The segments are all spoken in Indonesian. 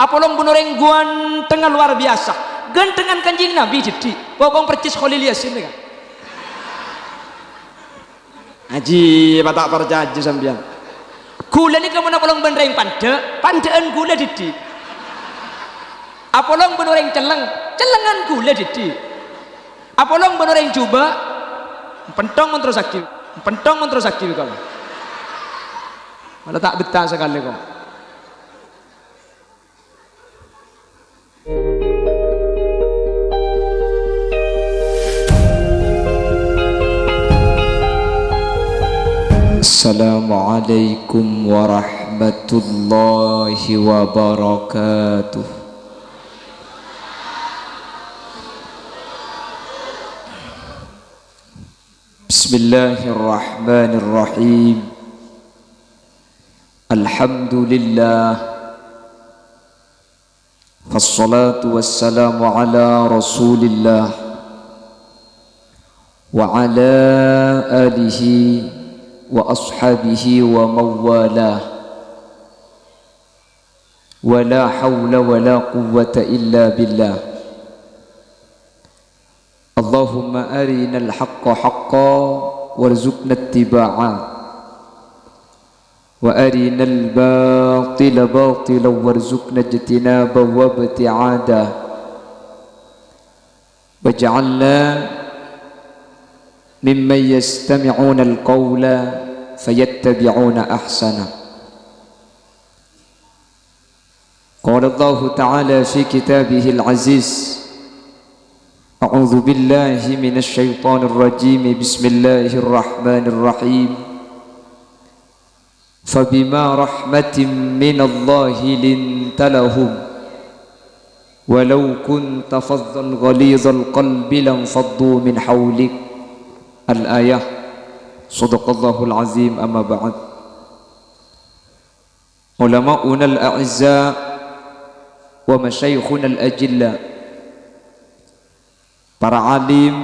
apolong bunoreng guan tengah luar biasa gantengan kanjing Nabi jadi pokong percis Khalil Yasin kan haji tak percaya sampean gula ni kamu apolong benereng pandaan gula jadi apolong bunoreng celengan gula jadi apolong bunoreng coba pentong mentro sakti kalau malah tak betah sekali kok. Assalamualaikum warahmatullahi wabarakatuh. Bismillahirrahmanirrahim. Alhamdulillah. Wassalatu wassalamu ala Rasulillah wa ala alihi wa ashabihi wa mawalah wa la hawla wa la quwwata illa billah. Allahumma arina al-haqqa haqqan warzuqna ittiba'a wa arina al-batila batilan warzuqna ijtinaba wa ibti'ada waj'alna mimman yastami'una al-qawla fayattabi'una ahsana. Qala Allah Ta'ala fi kitabih al-aziz a'udzu billahi minasy syaithanir rajim bismillahirrahmanirrahim fabima rahmatin minallahi linta lahum walau kunta faddan ghalidhal qalbi lanfaddu min hawlik. Al-ayah. Sadaqallahul azim. Amma ba'd. Ulama'una al-a'izza wa masyayikhuna al-ajilla, para alim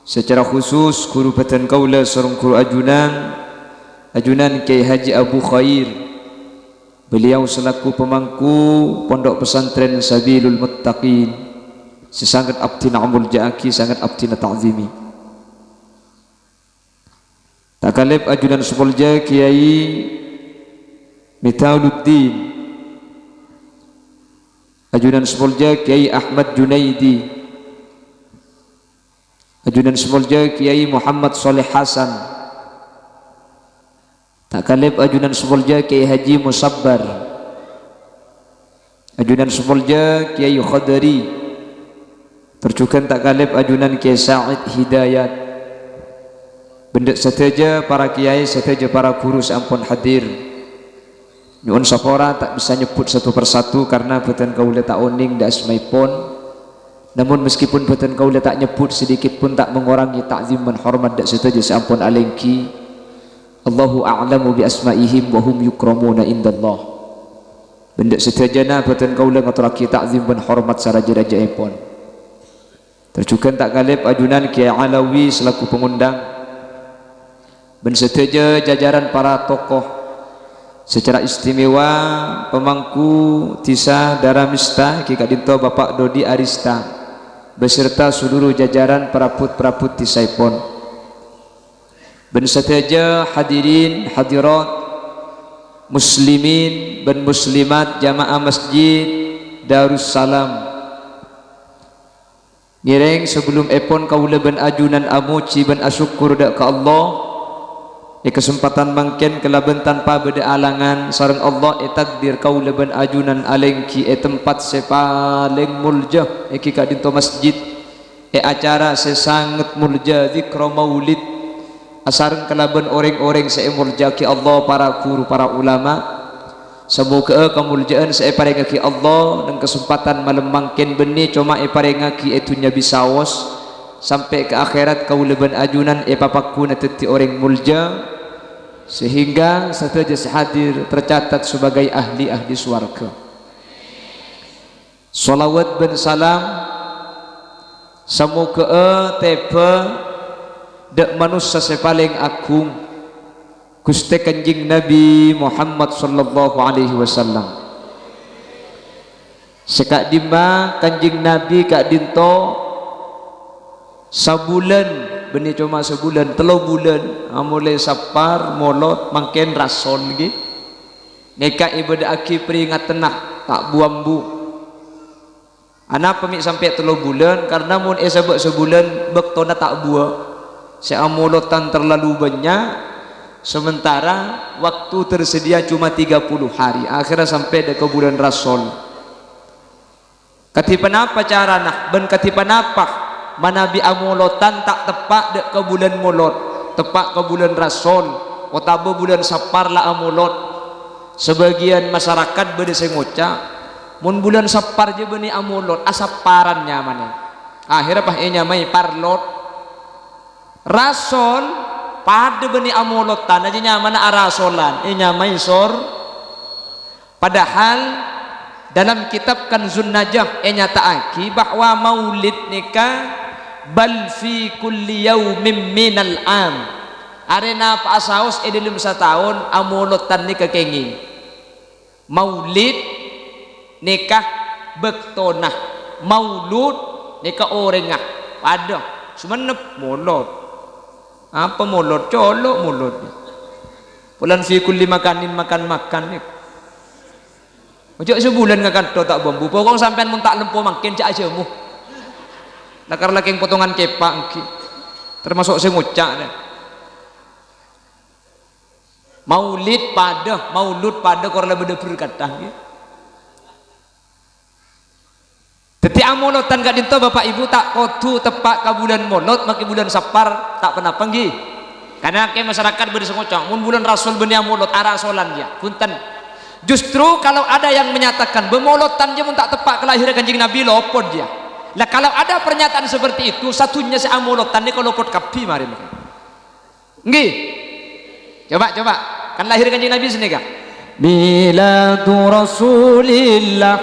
secara khusus guru Batan Kaula sareng guru ajunan Kiai Haji Abu Khair, beliau selaku pemangku Pondok Pesantren Sabilul Muttaqin, sesangat abdina amul ja'aki, sangat abdina ta'zimi. Takalib ajunan Sepolja Kiai Mitauluddin, ajunan Sepolja Kiai Ahmad Junaidi, ajunan Sepolja Kiai Muhammad Saleh Hasan, takalib ajunan Sepolja Kiai Haji Musabbar, ajunan Sepolja Kiai Khadari, terjukan takalib ajunan Kiai Sa'id Hidayat. Benda seteja para kiai, seteja para guru seampun hadir. Nyuwun sapora tak bisa nyebut satu persatu karena Batan Kaula tak oning dak asmaipun. Namun meskipun Batan Kaula tak nyebut sedikit pun tak mengurangi takzim dan hormat dak seteja seampun alengki. Allahu a'lamu bi asmaihim wa hum yukramuna indallah. Benda setejana Batan Kaula ngaturake takzim dan hormat saraja-rajaipun. Terjukan tak galib ajunan Kiai Alawi selaku pengundang. Ben seteja jajaran para tokoh secara istimewa pemangku Tisa Daramista Ki Kadinto Bapak Dodi Arista beserta seluruh jajaran peraput-peraput Tisaipun. Ben seteja hadirin hadirat muslimin dan muslimat jamaah masjid Darussalam. Nireng sebelum epon kaula ben ajunan amuci ben asyukur dak ka Allah. Kesempatan mangken kelaban tanpa beda alangan sareng Allah takdir kaula ban ajunan alengki tempat sepaling mulja ki kadinto masjid acara sesangat mulja zikra maulid asareng kelaban orang-orang mulja ki Allah, para guru para ulama. Semoga kemuljaan paring ki Allah dan kesempatan malam mangken beni cuma paring ki etunya bisawas sampai ke akhirat kaula ban ajunan papakuna teti orang mulja sehingga setelah hadir tercatat sebagai ahli-ahli swarga. Salawat dan salam semoga tepa dak manusia sepaling agung Gusti Kanjeng Nabi Muhammad sallallahu alaihi wasallam. sekak dima Kanjeng Nabi kak dinto sebulan benih cuma sebulan 3 bulan mulai sapar molot mangken rasul lagi neka ibadah aki peringat tenah tak buambu anak pemik sampai 3 bulan karena mun sebab sebulan bektona tak buah seamolotan terlalu banyak sementara waktu tersedia cuma 30 hari akhirnya sampai ke bulan rasul katipan apa cara nah ben katipan apa manabi amolotan tak tepak dek ke bulan molot tepak ke bulan rasul otabo bulan sapar lah amolot sebagian masyarakat beda sengoca mun bulan sapar je beni amolot asaparannya mana akhirnya pah nyamai parlot rasul pada beni amolotan aja nyamana arasolan nyamai sor padahal dalam kitab Kanzun Najah nyataaki bahwa maulid nikah bal fi kulli yaumin minal am arena pa asaos dalam setahun amolotan nikah kenging maulid nikah bektonah maulud nikah orengah pada semenep molot apa molot colok molot bulan fi kulli makanin makan nih ojo sebulan ngakan tak bambu pokok sampean mun tak lempo makin cak aja mu nakar lagi potongan kepak termasuk sing ngucak maulid pada korla beda berkata teti amolotan gak dinto bapak ibu tak kodu tepak ke bulan molot maki bulan sapar tak pernah panggi karena ke masyarakat beda sengucak mun bulan rasul beni amolot arasolan dia punten justru kalau ada yang menyatakan bemolotan dia mun tak tepak kelahiran Kanjeng Nabi lopot dia lah kalau ada pernyataan seperti itu satunya si amolotan ini kalau lopot kapi mari nggih coba kan lahir Kanjeng Nabi sini kak miladu rasulillah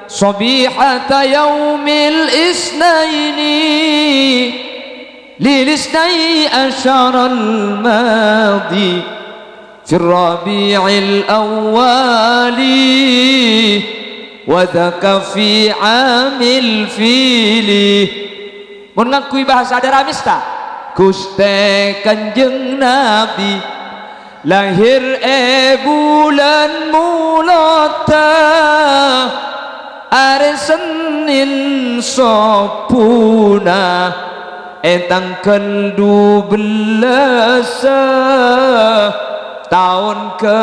sabihata yaumil isnaini lil isnai asyaral madi fi rabi'il awwali wadaka fi amil fili mengakui bahasa Aramis tak Guste Kanjeng Nabi lahir bulan mulata are Senin sopuna tanggal 12 tahun ke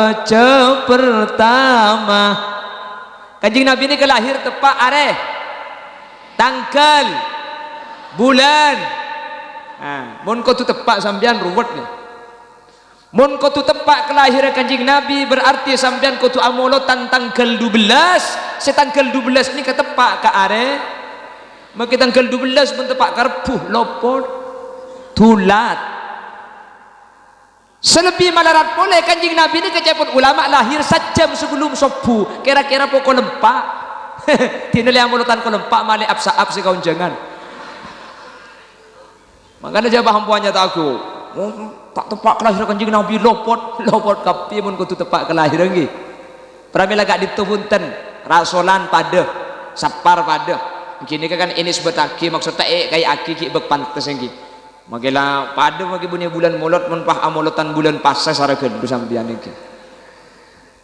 pertama Kanjeng Nabi ini kelahir tepat are tanggal bulan mun kau tu tepat sampean ruwet nih mun kau tu tepat kelahiran Kanjeng Nabi berarti sampean kau tu amolotan tanggal 12 setanggal 12 ni ketepak ke are maka tanggal 12 pun tepak karpuh lopot tulat selebih malarat boleh Kanjeng Nabi ini keceput ulama lahir sejam sebelum subuh kira-kira pokok lempak tindak amolotan ko lempak mali apsa-ap si kaun jangan makanya jawab hampuannya tak aku tak tepak kelahiran Kanjeng Nabi lopot kapi mun kudu tepak kelahiran nggih pramila gak ditubunten rasolan pada sapar pada gini kan ini sebetaki maksudnya kayak aki ki bek pantes nggih magela pada magi punya bulan molot mun pah amolotan bulan pasa sarakeun ku sampeyan iki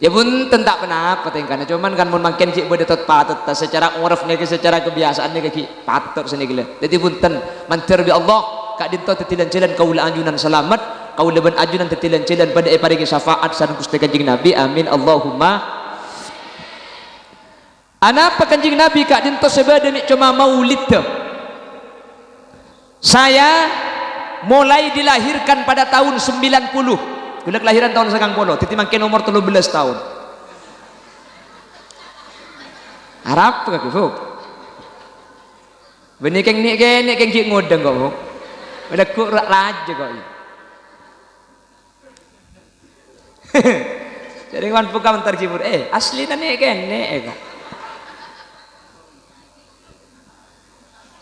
ya pun tentak kenapa tengkana cuman kan mun makin ki beda tot patut secara uruf niki secara kebiasaan niki patut seni gila jadi punten mantir bi Allah kak dinto tetilan jalan kaula anjunan selamat kaula ben ajunan tetilan jalan pada paringi syafaat sareng Gusti Kanjeng Nabi amin Allahumma anapa Kanjeng Nabi kak dinto sebadani cuma maulid saya mulai dilahirkan pada tahun 90 gula kelahiran tahun 90 titi makin umur 13 tahun harap kak Fuk benih keng ki ngodeng kok Fuk udah kok raja kok jadi kan bukan terkibur asli nih kene kok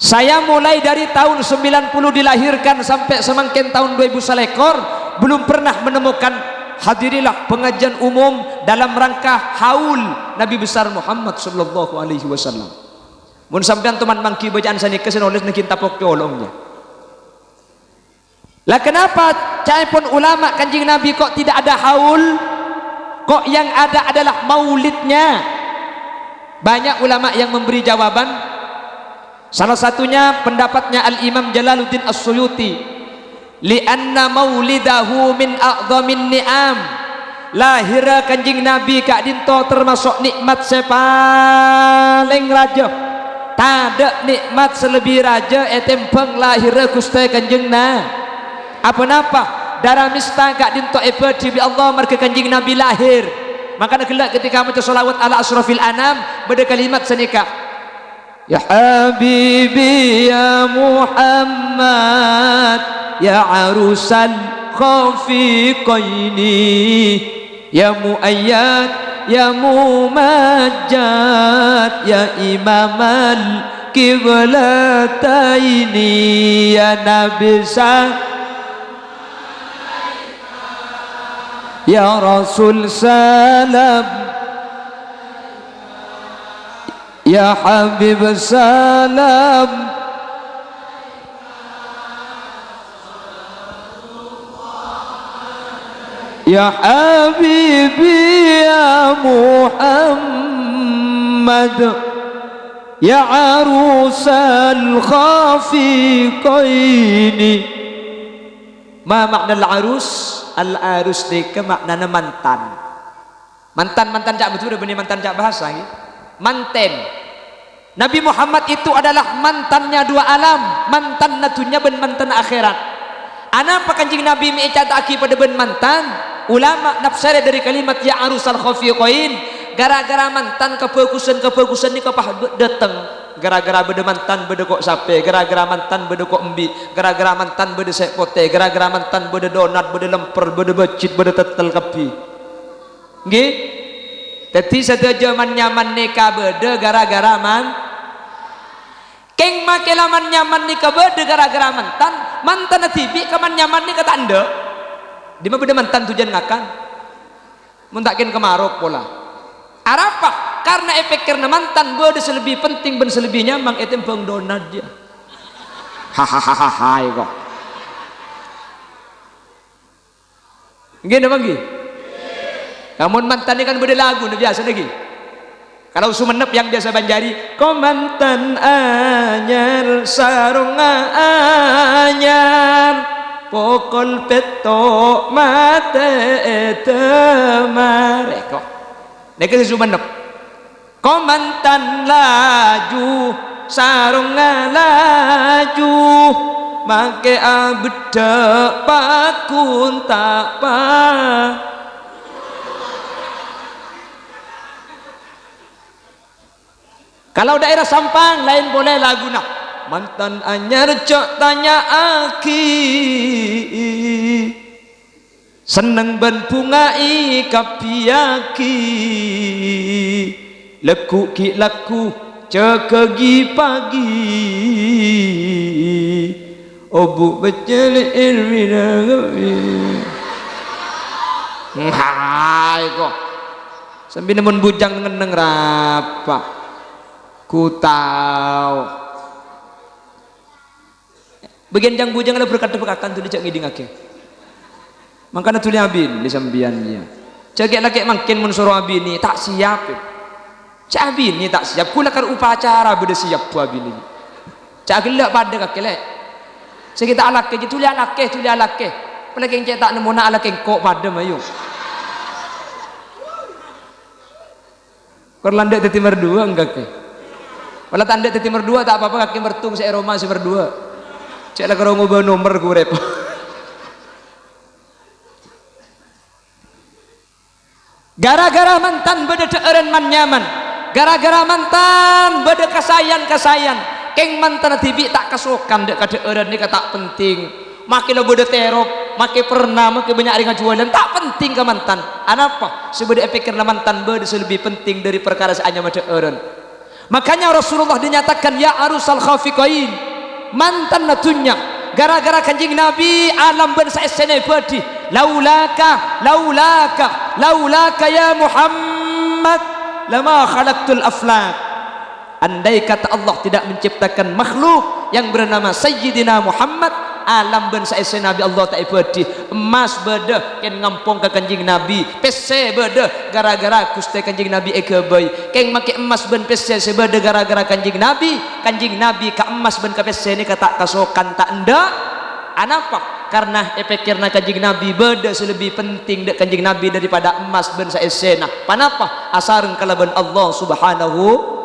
saya mulai dari tahun 90 dilahirkan sampai semakin tahun 2000 selekor belum pernah menemukan hadirilah pengajian umum dalam rangka haul Nabi besar Muhammad sallallahu alaihi wasallam. Mun sampean teman mangki bacaan sani kesen oleh nak kita pok tolongnya. Lah kenapa cai pun ulama Kanjeng Nabi kok tidak ada haul? Kok yang ada adalah maulidnya? Banyak ulama yang memberi jawaban. Salah satunya pendapatnya Al-Imam Jalaluddin As-Suyuti, li'anna maulidahu min a'dhamin ni'am. Lahir Kanjeng Nabi kak dinto termasuk nikmat sepaling raja. Tada nikmat selebih raja etempeng lahir Gusti Kanjeng na. Apa napa? Darah mista kak dinto epedi bi Allah marke Kanjeng Nabi lahir. Maka kelak ketika maca selawat ala asrafil anam beda kalimat senikah. Ya Habibi ya Muhammad ya arusal khafiqaini ya muayyad ya mumajjad ya imamal kiblataini ya nabi ya rasul salam ya habib salam ya habibi ya Muhammad ya arusal khafiqaini. Ma makna al-arus? Al-arus deka maknanya mantan. Mantan cak betul benih mantan cak bahasa gitu. Manten. Nabi Muhammad itu adalah mantannya dua alam, mantan natunya ben mantan akhirat. Anapa Kanjeng Nabi meicataki pada ben mantan? Ulama nafsare dari kalimat ya arusal khafiqain, gara-gara mantan kefokusan ni kapah dateng, gara-gara beda mantan beda kok sape, gara-gara mantan beda kok embi, gara-gara mantan beda sek pote, gara-gara mantan beda donat, beda lemper, beda becit, beda tetel kepi. Nggih? Teti satu zaman nyaman nikah beda gara-gara man keng make laman nyaman nikah beda gara-gara mantan tibi kaman nyaman nikah tak anda di mana beda mantan tujuan ngakan muntakin kemarok pola arapa karena efek karena mantan beda selebih penting ben selebih nyaman itu peng donat dia hahaha kok gini bagi namun mantan ini kan beda lagu biasa lagi. Kalau Sumenep yang biasa Banjari, ko mantan anyar sarung anyar pokol peto mate temare kok. Nek si Sumenep. Ko mantan laju sarung laju make abeda pakun tak pa. Kalau daerah Sampang lain boleh lagu nak mantan anyar cok tanya aki seneng ben bungai kapiaki leku ki laku cekegi pagi obu becele irwina hai kok sambil nemen bujang ngeneng rapa ku tahu bagian jang bujang ada berkata-berkatan tuh dicak ngiding ake makanya tuh abin di sambiannya cak laki makin mensuruh abin ini tak siap cak abin ini tak siap kula kan upacara beda siap bu abin ini cak gelak pada kake lek sekitar alak ke tulis alak ke apalagi yang cetak nemu nak alak kok pada mayu korlandak teti merdua enggak ke walau tanda teti merdua tak apa-apa kaki mertung saya Roma si merdua cek lah kalau ngubah nomor gue repot gara-gara mantan beda deeren man nyaman gara-gara mantan beda kasayan keng mantan tibi tak kasokan dek kadeeren ni tak penting makin lo beda terop makin pernah makin banyak ringan jualan tak penting ke mantan anapa sebeda efek karena mantan beda lebih penting dari perkara seanya madeeren. Makanya Rasulullah dinyatakan ya arusal khafiqain mantan natunya gara-gara Kanjeng Nabi alam ben saesene badi laulaka ya Muhammad lama khalaqtul aflak. Andai kata Allah tidak menciptakan makhluk yang bernama Sayyidina Muhammad, alam ben saese Nabi Allah tak ibadi emas beda ken ngampung ke kanjing Nabi, pese beda gara-gara kuste kanjing Nabi ekebay keng make emas ben pese sebeda gara-gara kanjing Nabi ka emas ben ka pese ni kata kasokan tak ndak. Anapa? Karena pikirna kanjing Nabi beda selebih penting dek kanjing Nabi daripada emas ben saese. Nah panapa asareng kalaban Allah Subhanahu.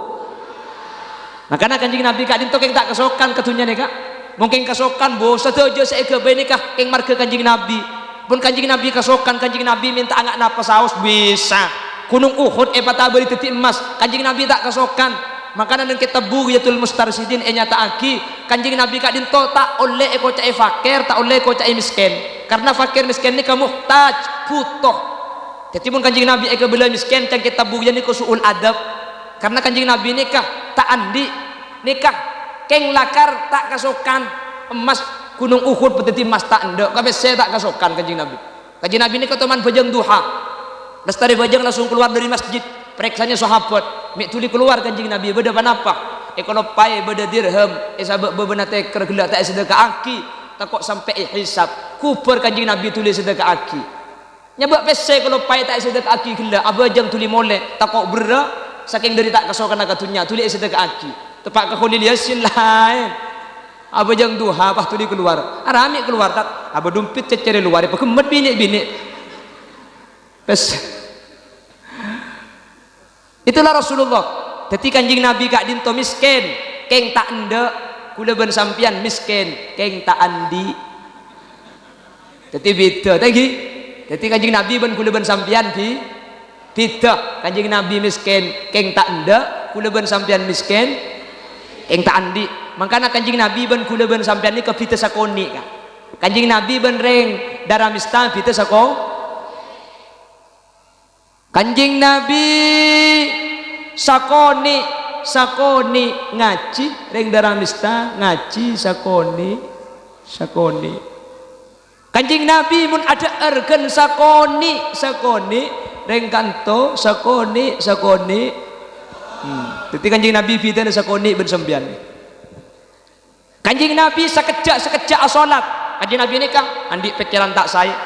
Makanya kanjing Nabi kak dinto keng tak kasokan ketunya nih kak. Mungkin kasokan bos saja saya ke nikah keng marke kanjing Nabi. Pun kanjing Nabi kasokan kanjing Nabi minta angak napa saus bisa. Gunung Uhud patabari titi emas kanjing Nabi tak kasokan. Makanya nang kita Bugyatul Mustarsidin nyata aki kanjing Nabi kak dinto tak oleh eko cai fakir tak oleh eko cai miskin. Karena fakir miskin ni kamu muhtaj butuh. Jadi pun kanjing Nabi eko bela miskin cang kita Bugya ni ko suul adab. Karena kanjing Nabi nikah tak andi nikah keng lakar tak kasokan emas gunung Uhud petiti emas tak ndek kabeh saya tak kasokan kanjing Nabi ini keteman bajang duha lestari bajang langsung keluar dari masjid periksanya sahabat mik tuli keluar kanjing Nabi beda panapa kalau pai beda dirham sabab bebenah teker gelak tak sedekah aki tak kok sampai hisab kuper kanjing Nabi tuli sedekah aki nyebab pese kalau pai tak sedekah aki gelak abajang tuli molek tak kok bera saking dari tak kasokan akatunya tuli sedekah aki tepak ke Khalil Yasin lain apa jang duha apa tuli keluar arami keluar tak apa dumpit cecere luar apa kemet bini pes itulah Rasulullah. Jadi kanjing Nabi kak dinto miskin keng tak ende kula ben sampian miskin keng tak andi jadi beda tadi jadi kanjing Nabi ben kula ben sampian di beda kanjing Nabi miskin keng tak ende kula ben sampian miskin keng tak andi. Makanya kanjing Nabi ben kula ben sampean ni ke pita sakoni kan. Kanjing Nabi ben reng daramista pita sako. Kanjing Nabi sakoni ngaji reng daramista ngaji sakoni. Kanjing Nabi mun ada ergen sakoni reng kanto sakoni. Jadi kanjing Nabi pita sakoni ben sembian. Kanjing Nabi sekejap asolat. Kanjing Nabi ini kang andi pikiran tak saya.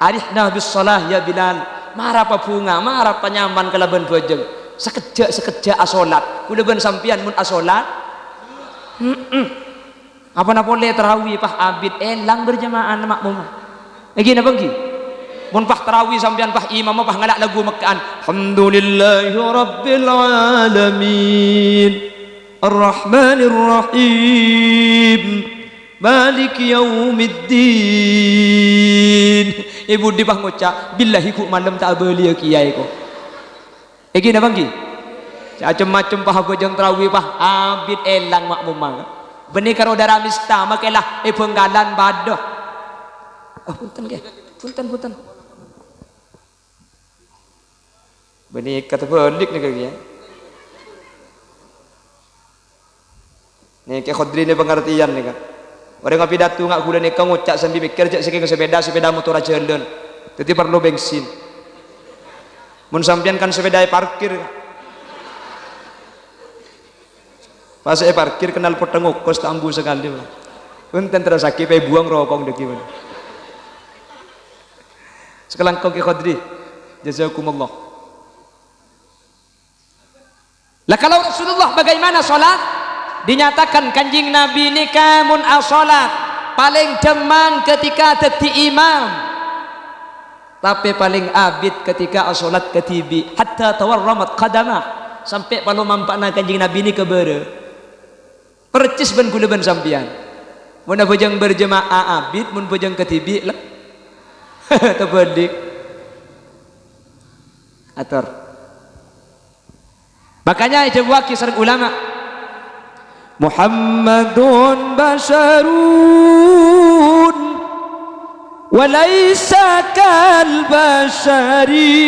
Arihna bis salah ya Bilal. Marah apa bunga, marah apa nyaman kalaban bojeng. Sekejap asolat. Kula ben sampian mun asolat. Apa na boleh tarawih pah abid elang berjamaah makmum. Lagi na bangki. Mun pah tarawih sampian pah imam pah ngalak lagu Mekkaan. Alhamdulillahi rabbil alamin. Ar-Rahmanir Rahim Maliki Yaumiddin. Ibu di pah ngucap billahi ku malam tak belia kiai ko. Egi na bangki. Macam-macam pah bojang tarawih pah abid elang makmum. Benih karo darah mista makelah penggalan badah. Punten ke. Punten. Benih kata balik ni kaya. Nih ke Khadri ni pengertian ni kan. Orang ngapi datu ngak gula ni kau ngucap sambil mikir jak saking sepeda motor aja jalan. Jadi perlu bensin. Mun sampian kan sepeda parkir. Pas parkir kenal potong kos tambu sekali. Punten terus sakit pe buang rokok deki. Sekarang kau ke Khadri. Jazakumullah. Lah kalau Rasulullah bagaimana salat? Dinyatakan kanjing Nabi ini kamun as-salat paling demang ketika dadi imam, tapi paling abid ketika as-salat ketibi hatta tawarramat qadamah sampai palu mampakna kanjing Nabi ini kebere percis ben kula ben sampian mun bojang berjemaah abid mun bojang ketibi lah tebedik atur. Makanya jawab kisah ulama Muhammadun basharun walaysa kal bashari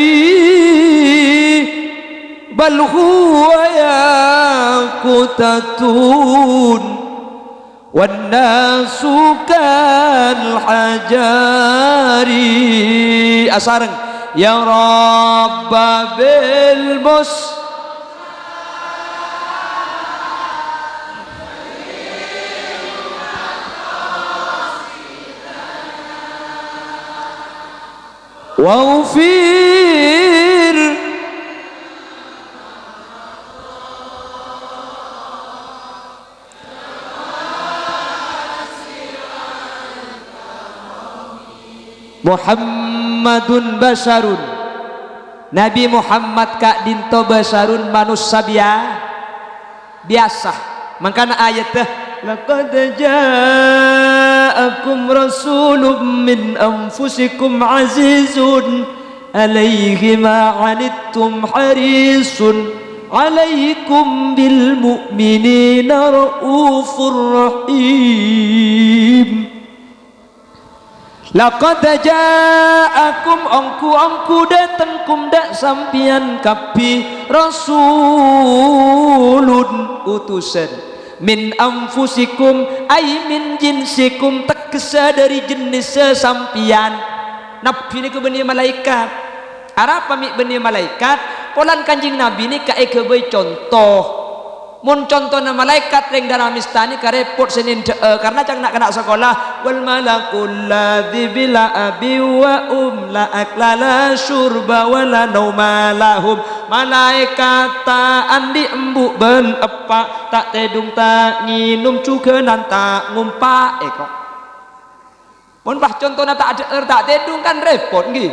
bal huwa yaqutatun wan nasu kal hajari asareng ya rabbil mus waufir Muhammadun basarun Nabi Muhammad kak dinto basarun manusia biasa makanya ayatnya laqad ja'akum rasulun min anfusikum azizun alaihi ma anittum harisun alaikum bil mu'minina raufur rahim. Laqad ja'akum angku datang kumdak sampian kapi rasulun utusan min anfusikum ay min jinsikum tegesa dari jenis sesampian nabi ini kebenih malaikat arapa mi benih malaikat polan kanjing nabi ini kae kebai contoh mun contohna malaikat ring dalam istani karepot senin karena cang nak kena sekolah wal malakul ladzi bila abi wa la aklala syurba wala nauma lahum malaikat ta andi embuk ben epak tak tedung tak nginum cugenan tak ngumpa kok mun bah contohna tak ada tak tedung kan repot nggih.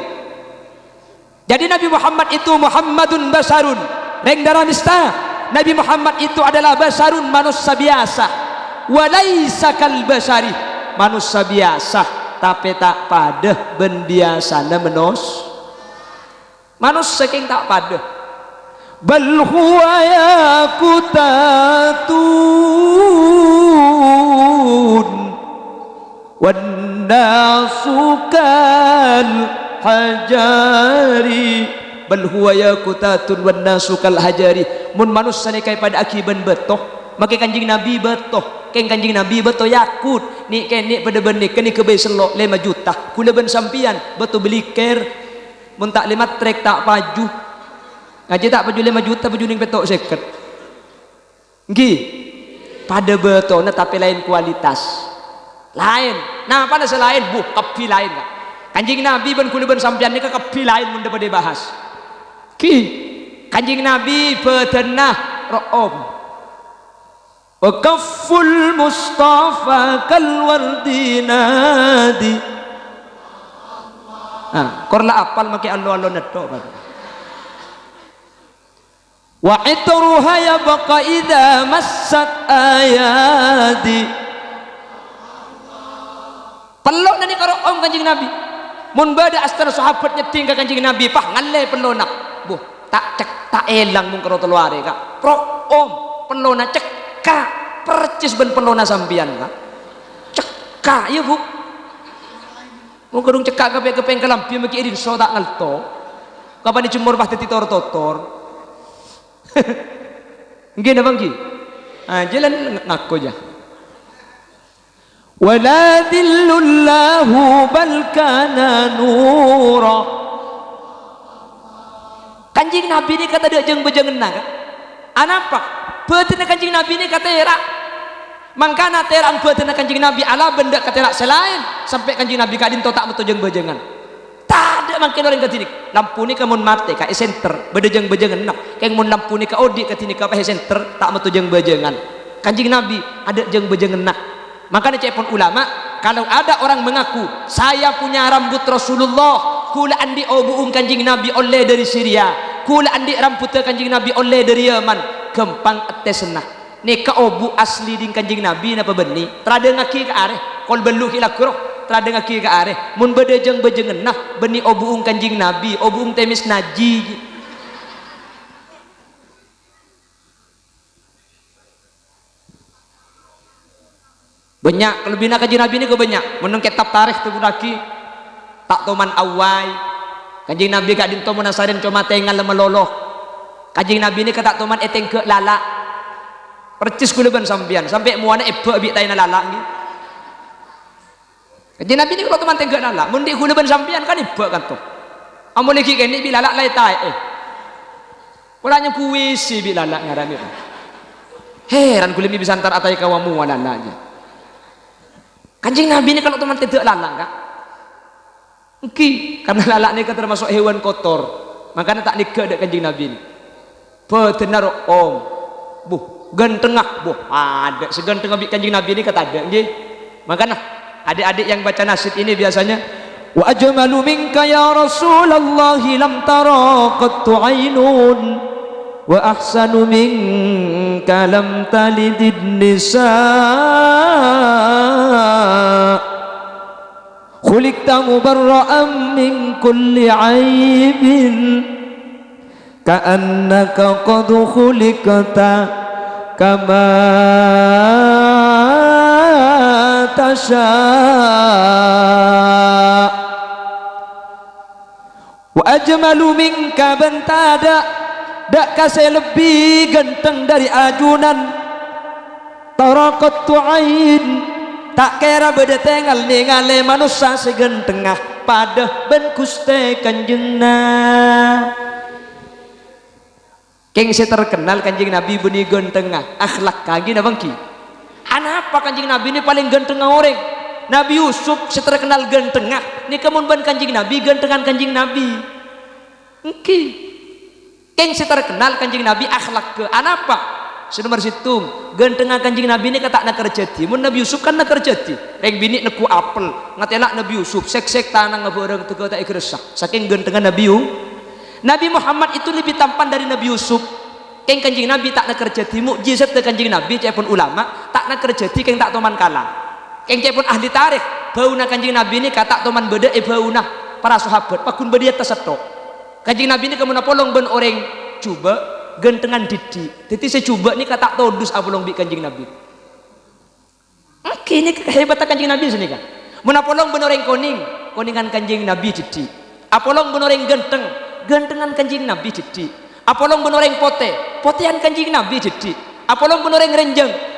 Jadi Nabi Muhammad itu Muhammadun basarun ring dalam istana Nabi Muhammad itu adalah basarun manusia biasa walaisa kal basari manusia biasa tapi tak pada ben biasana manusia king tak pada bal huwa yakutatun wan nasu kal hajari bal huwa yakutatun wan nasu kal hajari mun manusia ni kay pada akiban betoh make kanjing nabi betoh keng kanjing nabi betoh yakut ni kene pada benik kene kebe selok 5 juta kula ben sampian betul beli ker mun tak 5 trek tak paju ngaji tak paju 5 juta paju ning petok seket nggih pada betoh na tapi lain kualitas lain nah pada selain kepi lain kak kanjing nabi ben kula ben sampian ni kepi lain mun dapat dibahas ki kanjing nabi betenah ro'om wa kafful mustafa kal wardinadi korla apal make allo-allo netok wa itruha yabqa idza massat ayadi pelok nani karo om kanjing nabi mun bada astana sahabat nyeting ka kanjing nabi pah ngalle pelonak buh tak cek tak elang mung karo teluare kak pro om pelona cekak percis ben pelona sampian kak cekak ya bu mung kedung cekak kepeng kelampi maki idin so tak ngalto kapan dicemur pah titor totor nggih na bang ki jalan ngaku aja wala dhillullahu bal kana nura kanjing nabi ini kata dia jeng bejengenna kan anapa beuteuna kanjing nabi ini kata era mangkana terang beuteuna kanjing nabi ala benda kata selain sampai kanjing nabi kadin to tak metu jeng bejengan tak ada mangkin orang katinik lampu ni ka mun mate ka center beda jeng bejengan keng mun lampu ni ka odi katinik ka center tak metu jeng bejengan kanjing nabi ada jeng bejengan makanya cepon ulama kalau ada orang mengaku saya punya rambut Rasulullah kula andi obuung kanjing nabi oleh dari Syria kula andi rambut kanjing nabi oleh dari Yaman gempang etesna ni ka obu asli ding kanjing nabi napa beni trade ngaki ka areh kol belu hilakro trade ngaki ka areh mun bedejeng bejengen nah beni obuung kanjing nabi obuung temis naji banyak kelebihan kanjing nabi ini banyak menung kitab tarikh tu budaki tak toman awai kanjing nabi kak dinto munasarin cuma tengal meloloh kanjing nabi ini kata toman eteng ke lala percis kula ben sampean sampai muana ebe abi taina lalak nggih. Kanjeng Nabi ni kalau teman tengok lalak mun dik kula ben sampean kan ibe kan to. Amun iki kene bi lalak lai tae. Kulanya kuwisi bi lalak ngaran itu. Heran kula mi bisa antar atai kawamu lalaknya. Kanjeng Nabi ni kalau teman tengok lalak kak. Engki karena lalak ni termasuk hewan kotor. Makanya tak nikah dek Kanjeng Nabi ni. Betenar om. Buh, gantengah buh. Ada seganteng abi Kanjeng Nabi ni kata ada nggih. Makanya adik-adik yang baca nasyid ini biasanya wa ajmalu minka ya Rasulullah lam tara qattu ainun wa ahsanu minka lam talidin nisa khuliqta mubarra'an min kulli aibin ka'annaka qad khuliqta kama tasha wa ajmalu minka bentada dak kasih lebih ganteng dari ajunan taraqattu ain tak kira beda tengal ningale manusia segantengah pada ben kuste kanjengna keng se terkenal Kanjeng Nabi benih gantengah akhlak kagi na bangki anapa Kanjeng Nabi ini paling ganteng orang Nabi Yusuf se terkenal gantengah ni kemun ban Kanjeng Nabi gantengan Kanjeng Nabi engki keng se terkenal Kanjeng Nabi akhlak ke anapa senomor situng gantengan Kanjeng Nabi ini kata nak kerjati mun Nabi Yusuf kan nak kerjati reng bini neku apel ngatelak Nabi Yusuf sek-sek tanang ngeboreng tega tak ikresah saking gantengan Nabi Muhammad itu lebih tampan dari Nabi Yusuf keng Kanjeng Nabi tak nak kerjati mukjizat de Kanjeng Nabi cepun ulama tak nak kerjati keng tak toman kalah keng cepun ahli tarikh bauna Kanjeng Nabi ini kata toman beda bauna para sahabat pakun bedia tesetok Kanjeng Nabi ini kemun polong ben orang coba gantengan didi jadi saya coba ni kata todus apolong bi Kanjeng Nabi ini kehebatan Kanjeng Nabi sini kan menapolong benoreng koningan Kanjeng Nabi didi apolong benoreng gantengan Kanjeng Nabi didi apolong benoreng potean Kanjeng Nabi didi apolong benoreng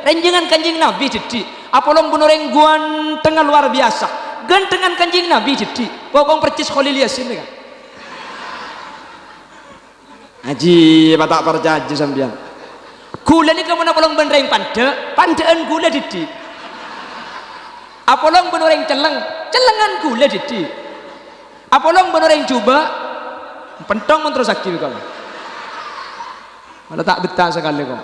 renjengan Kanjeng Nabi didi apolong benoreng guantengan luar biasa gantengan Kanjeng Nabi didi pokong percis Khalil Yasin kan Haji tak percaya sampean. Gula ni kamu nak polong benreng pandaan gula didi. Apolong benoreng celengan gula didi. Apolong benoreng coba pentong terus aktif kamu. Malah tak betah sekali kau.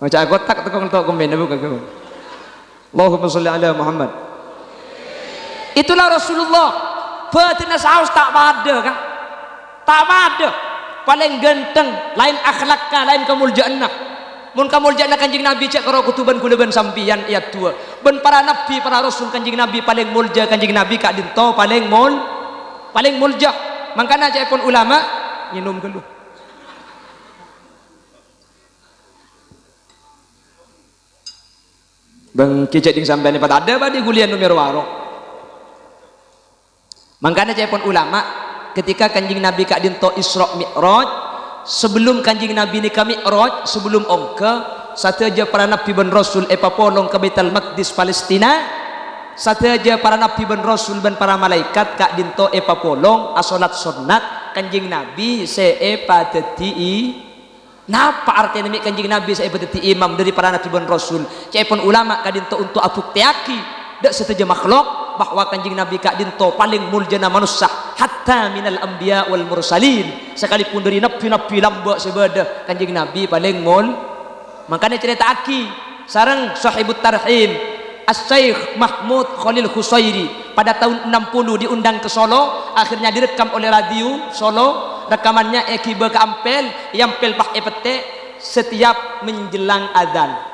Macam aku tak tekong komen bukan kau. Allahumma sholli ala Muhammad. Itulah Rasulullah betina saus tak ada kan tak ada paling ganteng lain akhlaknya lain kemuliaannya mun kemuliaan Kanjeng Nabi cek karo kutuban kula ben sampian ayat 2 ben para nabi para rasul Kanjeng Nabi paling mulja Kanjeng Nabi kak dinto paling mulja makanya cek pun ulama minum dulu bang kicet ding sampean pada ada badi kuliah nomor warok makanya cepon ulama ketika Kanjeng Nabi kak dinto Isra Mi'raj sebelum Kanjeng Nabi ni kami Mi'raj sebelum ongke sateja para nabi ben rasul papolong ke Baitul Maqdis Palestina sateja para nabi ben rasul ben para malaikat kak dinto papolong asolat sunat Kanjeng Nabi padati napa artinya ni Kanjeng Nabi padati imam dari para nabi ben rasul cepon ulama kak dinto untuk abuk teaki dak sateja makhluk bahwa Kanjeng Nabi kak dinto paling muljana manusia hatta minal anbiya wal mursalin sekalipun dari nabi-nabi lamba sebada Kanjeng Nabi paling makanya cerita aki sareng sahibut tarhim As-Syaikh Mahmud Khalil Khusairi pada tahun 60 diundang ke Solo akhirnya direkam oleh radio Solo rekamannya ekiba ke Ampel yampel pak epete setiap menjelang azan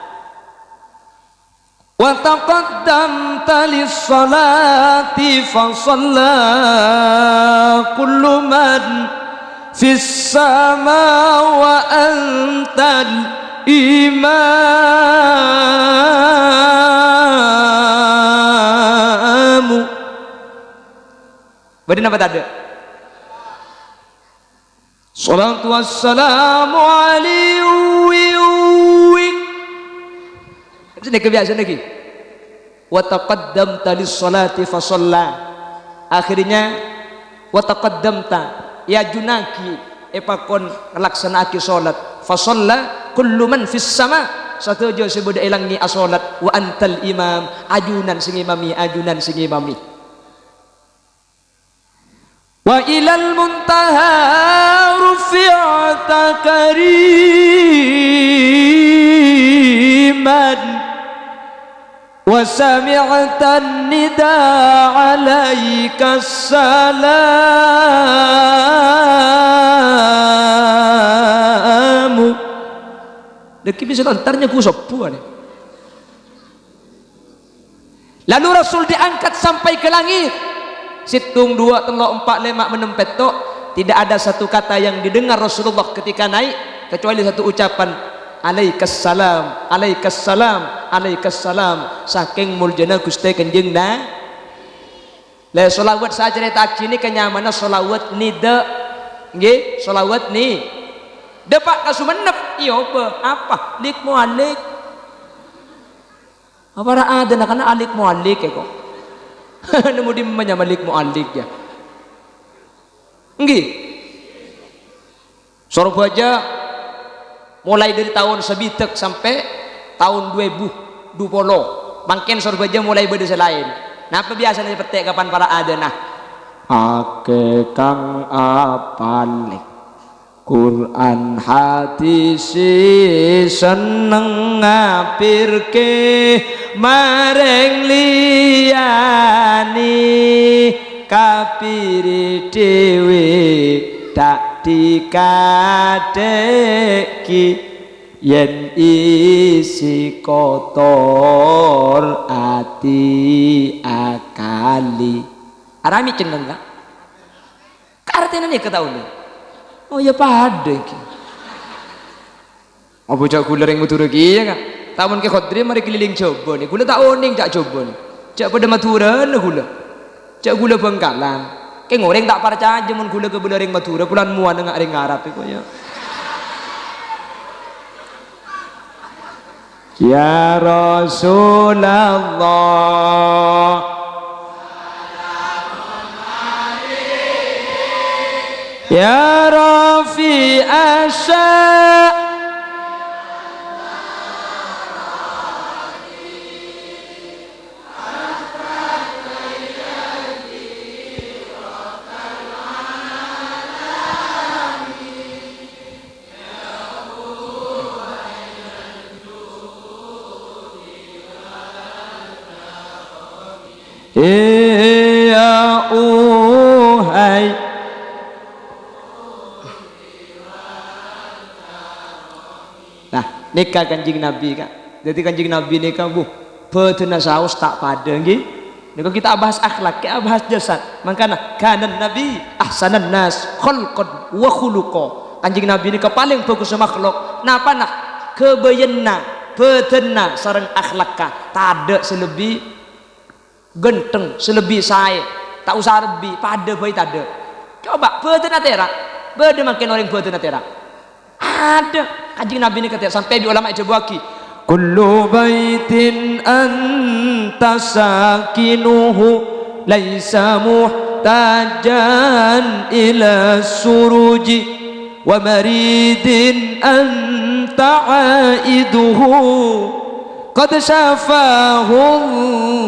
wa taqaddamta lis-salati fa shalla kullu man fis sama wa antal imamu. Berarti apa tadi? Salatu wassalamu alaihi. Ini kebiasaan lagi. Wa taqaddamta lis-salati fa shalla. Akhirnya wa taqaddamta ya junaki epakon laksanaki salat fa shalla kullu man fis sama satujo sebuda elangi asolat wa antal imam ajunan sing imami wa ilal muntaha rufi'ata kariman wa sami'tan nida alaika salamu deki bisa lantarnya ku sepuan. Lalu Rasul diangkat sampai ke langit. Situng 2 telok 4 5 6 petok, tidak ada satu kata yang didengar Rasulullah ketika naik kecuali satu ucapan alaikassalam alaikassalam alaikassalam. Saking muljana Gusti Kanjeng na la sholawat saja cerita ini kenyamanan sholawat ni de nggih sholawat ni de pak kasumenep iya apa lik mualik apa ra ada nak kana alik mualik kok nemu di menyamalik mualik ya nggih Surabaya mulai dari tahun sebitek sampai tahun 2020 mungkin Surabaya mulai berdesa lain. Nah apa biasanya petik kapan para adana ake kang apalik Quran hadis seneng ngapirke mareng liyani kapiri dewe tak dikadeki yen isi kotor ati akali arami ceneng gak? Artinya nih ketahuan oh ya pada ki apa cak kula ring Madura ki ya kan tahun ke khadri mari keliling coba nih kula tak oning tak coba nih cak pada Madura nih kula cak kula Bangkalan ke ngoreng tak percaya mun kula ke ring Madura kulan muan ngak ring Arab iku ya ya Rasulullah ya Rafi asya ya uhai nah nikah Kanjeng Nabi kak jadi Kanjeng Nabi nikah betena saus tak pada nggih nika kita bahas akhlak kita bahas jasad makanya kanan Nabi ahsanan nas khalqan wa khuluqa Kanjeng Nabi nikah paling bagus makhluk napa nah kebayena betena sareng akhlak ka tak ada selebih genteng selebih saya tak usah lebih pada bayi tak ada coba betena terak beda makin orang betena terak ada Kanjeng Nabi ini kata sampai di ulama Jabwaki kullu baitin anta sakinuhu laisa muhtajan ila suruji wa maridin anta aiduhu qad syafahu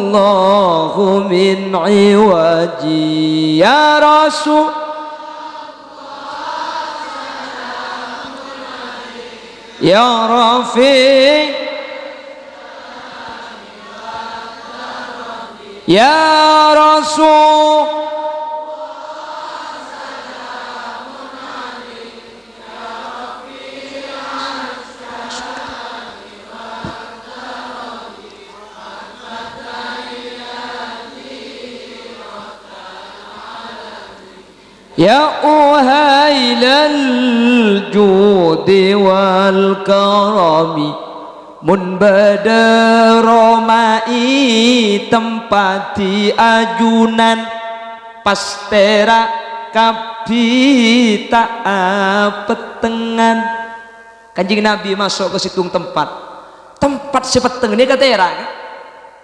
Allahu min iwaji ya Rasul ya Rafi ya Rasul ya uhailal judi wal karami mun badaromai tempati ajunan pastera kap Nabi tak petengan. Kanjeng Nabi masuk ke situng tempat sepeteng ini ke terang,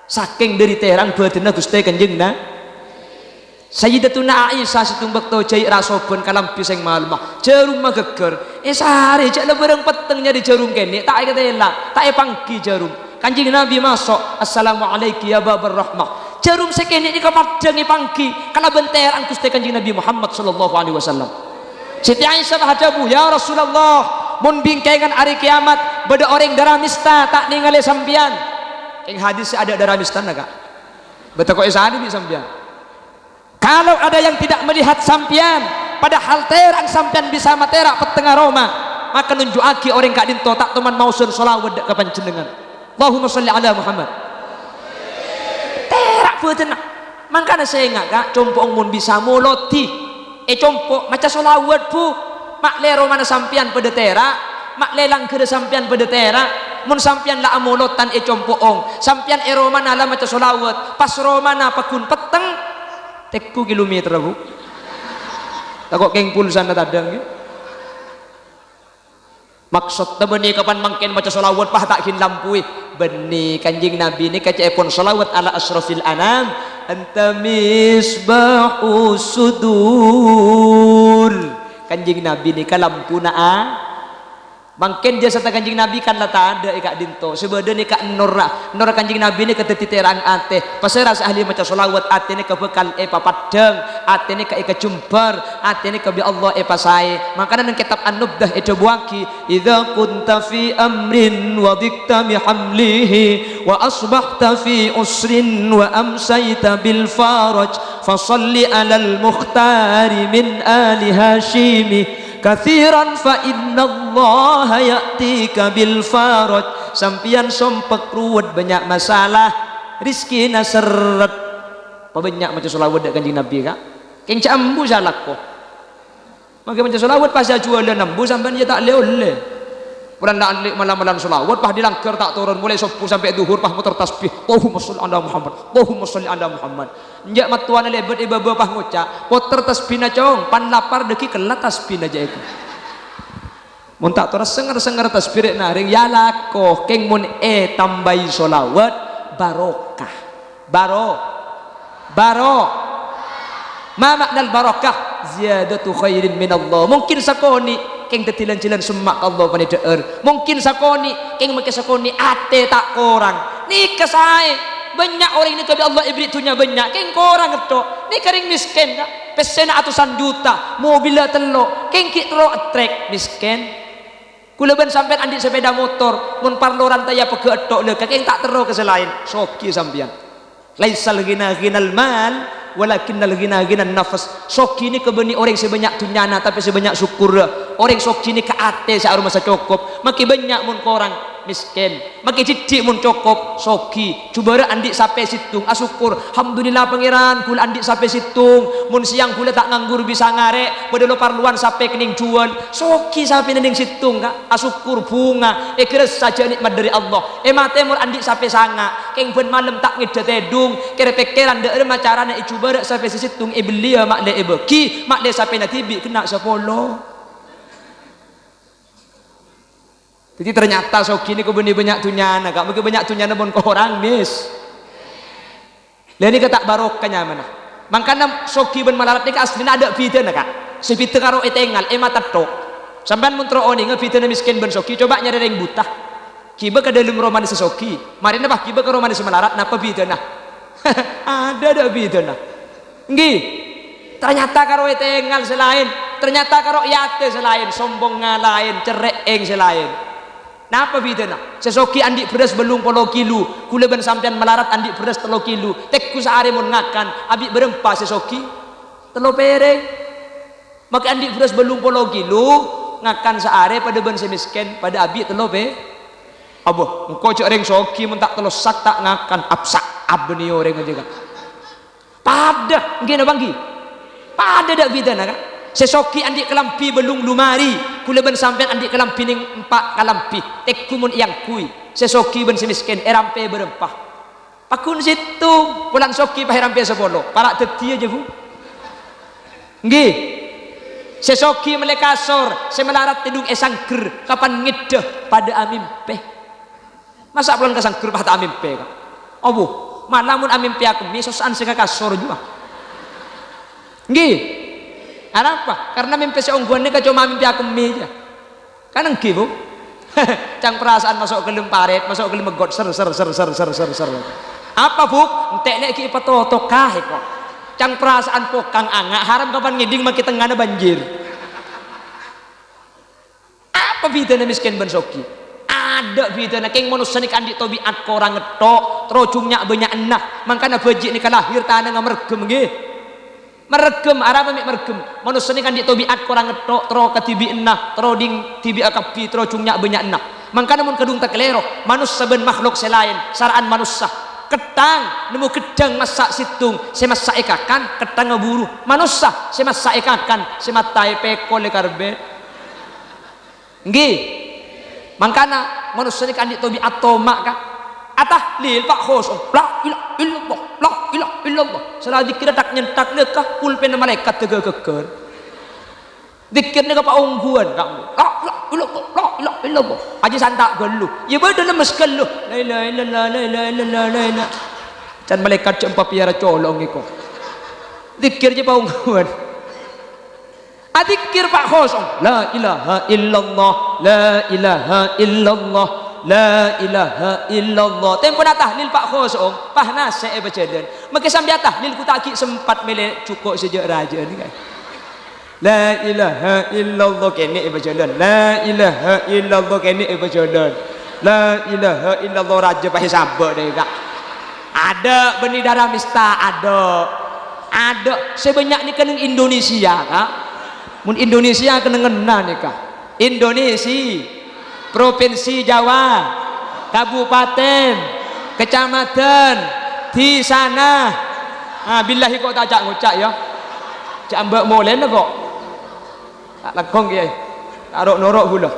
saking dari terang badannya Gusti Kanjeng Sayyidatuna Aisyah situng bekto jai rasoben kalam piseng malmah jarum mageger sehari jak lebereng petengnya di jarum kene tak ketela tak pangki jarum. Kanjeng Nabi masuk, assalamualaikum ya babar rahmah, jarum sekene ini kepadang pangki kala benteran Gusti Kanjeng Nabi Muhammad sallallahu alaihi wasallam. Siti Aisyah hadabu, ya Rasulullah, mun bingkengan hari kiamat beda orang darah mista tak ningali sampian. Ing hadis ada darah mista enggak? Betul kok isadi di sampian. Kalau ada yang tidak melihat sampian, padahal terang sampian bisa matera petengah Roma, maka nunjuaki orang kak dinto tak teman mausun sholawat ke panjenengan. Allahumma sholli ala Muhammad. Terak betul. Makanya saya ingat kak, compong mun bisa muloti, compok macam sholawat bu, mak le Romana sampian pada terak, mak lelang ke sampian pada terak. Mun sampian la amulotan compok ong, sampian Romana la macam sholawat, pas Romana pakun peteng. Tekku kilometer bu, takut keng pulsan tadang. Maksud beni kapan mangken baca sholawat pah tak hin lampui beni Kanjeng Nabi ini kaca epon sholawat ala asrofil anam anta misbahu sudur. Kanjeng Nabi ini kalampu naa mangken jasa Kanjeng Nabi kan lata ada ikak dinto sebeda ni kak nur Kanjeng Nabi ni keteti terang ate pasal rasa ahli maca sholawat ate ni kebekal papadeng ate ni ka jumbar ate ni bi Allah pasai. Makanya nang kitab An-Nubdah buaki idza kunta fi amrin wa dikta bi hamlihi wa asbahta fi usrin wa amsayta bil faraj fasalli alal mukhtari min ali hashimi kathiran fa inna Allah ya'tika bil faraj. Sampian sompek ruwet banyak masalah rizki naseret banyak macam sholawat dak Kanjeng Nabi kak keng cambu salak ko maka macam sholawat pas jualan nambu sampean dia tak oleh pulang dak alik malam-malam sholawat pas dilanggar tak turun mulai subuh sampai zuhur pas muter tasbih Allahumma sholli ala Muhammad Allahumma sholli ala Muhammad njak matuan lebet iba-iba pah ngucap poter tasbihna cong pan lapar deki kelat tasbihna aja itu mun tak terus senger tasbih naring ya lakoh keng mun tambahi sholawat barokah ma maknal barakah ziyadatu khairin minallah. Mungkin sakoni keng tetilan-tilan semak Allah pani deer mungkin sakoni keng make sakoni ate tak korang ni kesae banyak orang ini kebi Allah ibritunya banyak keng korang ngetok ni kering miskin kak pesena atusan juta mobilnya telo keng kitro trek miskin kulaban sampean andik sepeda motor mun parloran taya pege etok le keng tak tero keselain soki sampean laisal ghina ghinal mal walakinnal ghina ghinan nafas. Soki ini kebeni orang sebanyak tunyana tapi sebanyak syukur orang soki ini ke ate saat masa cukup makin banyak mun korang miskin makin cidik mun cukup soki coba andik sampai situng asyukur alhamdulillah pangeran kula andik sampai situng mun siang kula tak nganggur bisa ngarek pada lo parluan sampai kening jual soki sampai nending situng kak asyukur bunga keres saja nikmat dari Allah mate mun andik sampai sanga keng ben malam tak ngedet edung kere pekeran deur macarane coba sampai situng belia mak le beki mak le sampai natibi kena sepolo. Jadi ternyata soki ini kebeni banyak tunyana kak mungkin banyak tunyana pun korang mis lah ini kata barokahnya mana makanya soki ben malarat ini aslinya ada fitna kak sepita karo etengal mata tok sampean mun tro oni ngefitna miskin ben soki coba nyari yang buta kiba ke dalam roman sesoki mari napa kiba ke roman semalarat napa fitna ada fitna nggih ternyata karo etengal selain ternyata karo yate selain sombong ngalain cerek selain. Napa bidana? Sesoki andik beras belum polo kilo, kula ben sampean melarat andik beras 3 kilo. Tekku sehari mun ngakan, abik berempa sesoki 3 pereng. Maka andik beras belum polo kilo, ngakan sehari pada ben semiskin, pada abik 3 Abah, engkau cek ring soki mun tak 3 sak tak ngakan absak abni orang aja kan. Pada, nggih na banggi. Pada dak bidana kan? Sesoki andik kelampi belum lumari kula ben sampean andik kelampi ning 4 kelampi tekku mun yang kui sesoki ben semiskin erampe berempah pakun situ pulang soki pah erampe 10 para teti aja bu nggih sesoki melekasor semelarat tidung esangker kapan ngedeh pada amimpe masa belum kasangker pada amimpe kan obo malamun amimpe aku misosan sing kasor juga nggih apa karena mimpi seongguan ini cuma mimpi aku meja kan nggih bu cang perasaan masuk ke lemparet masuk ke lemegot ser apa bu entek nek ki petoto kae kok cang perasaan pokang angak haram kapan ngiding mak tengahna banjir apa bidana miskin ben soki ada bidana keng manusia ni kandi tobiat korang ngetok trocungnya banyak enak makanya bajik ni kalahir tanah ngamergem nggih meregem arab amik meregem manusia ni kan di tobiat korang ngetok tro katibi enah tro ding tibi akapi tro cungnya banyak enah mangkana mun kedung tak kelero manusia ben makhluk selain saraan manusia ketang nemu gedang masak situng semasak ekakan ketang ngeburu manusia semasak ekakan sematai pekol karbe nggih mangkana manusia ni kan di tobiat tomak kah atah lil pak khos la ilaha illallah la ilaha illallah salah dikira tak nyentak lekah pulpen malaikat tega keker dikirnya ka ungguan kamu la ilaha illallah la ilaha illallah aja santak gelu ya beda lemes gelu la ilaha illallah la ilaha illallah la ilaha can malaikat cempa piara colong iko dikir je pa ungguan adikir pak khos la ilaha illallah la ilaha illallah la ilaha illallah tempo na tahlil pak khosong pahna saya baca dan maka sambil tahlil ku tak sempat mele cukup sejak raja ni kan la ilaha illallah kene baca dan la ilaha illallah kene baca dan la ilaha illallah raja pahe sabak deh kak ada benih darah mista ada sebanyak ni kena Indonesia kak mun Indonesia kena ngena ni kak Indonesia Provinsi Jawa, Kabupaten, Kecamatan, di sana. Ah, billahi kok tak cak ngucak ya. Cak mbak molen kok. Tak lekong kiai. Taruh norok pula.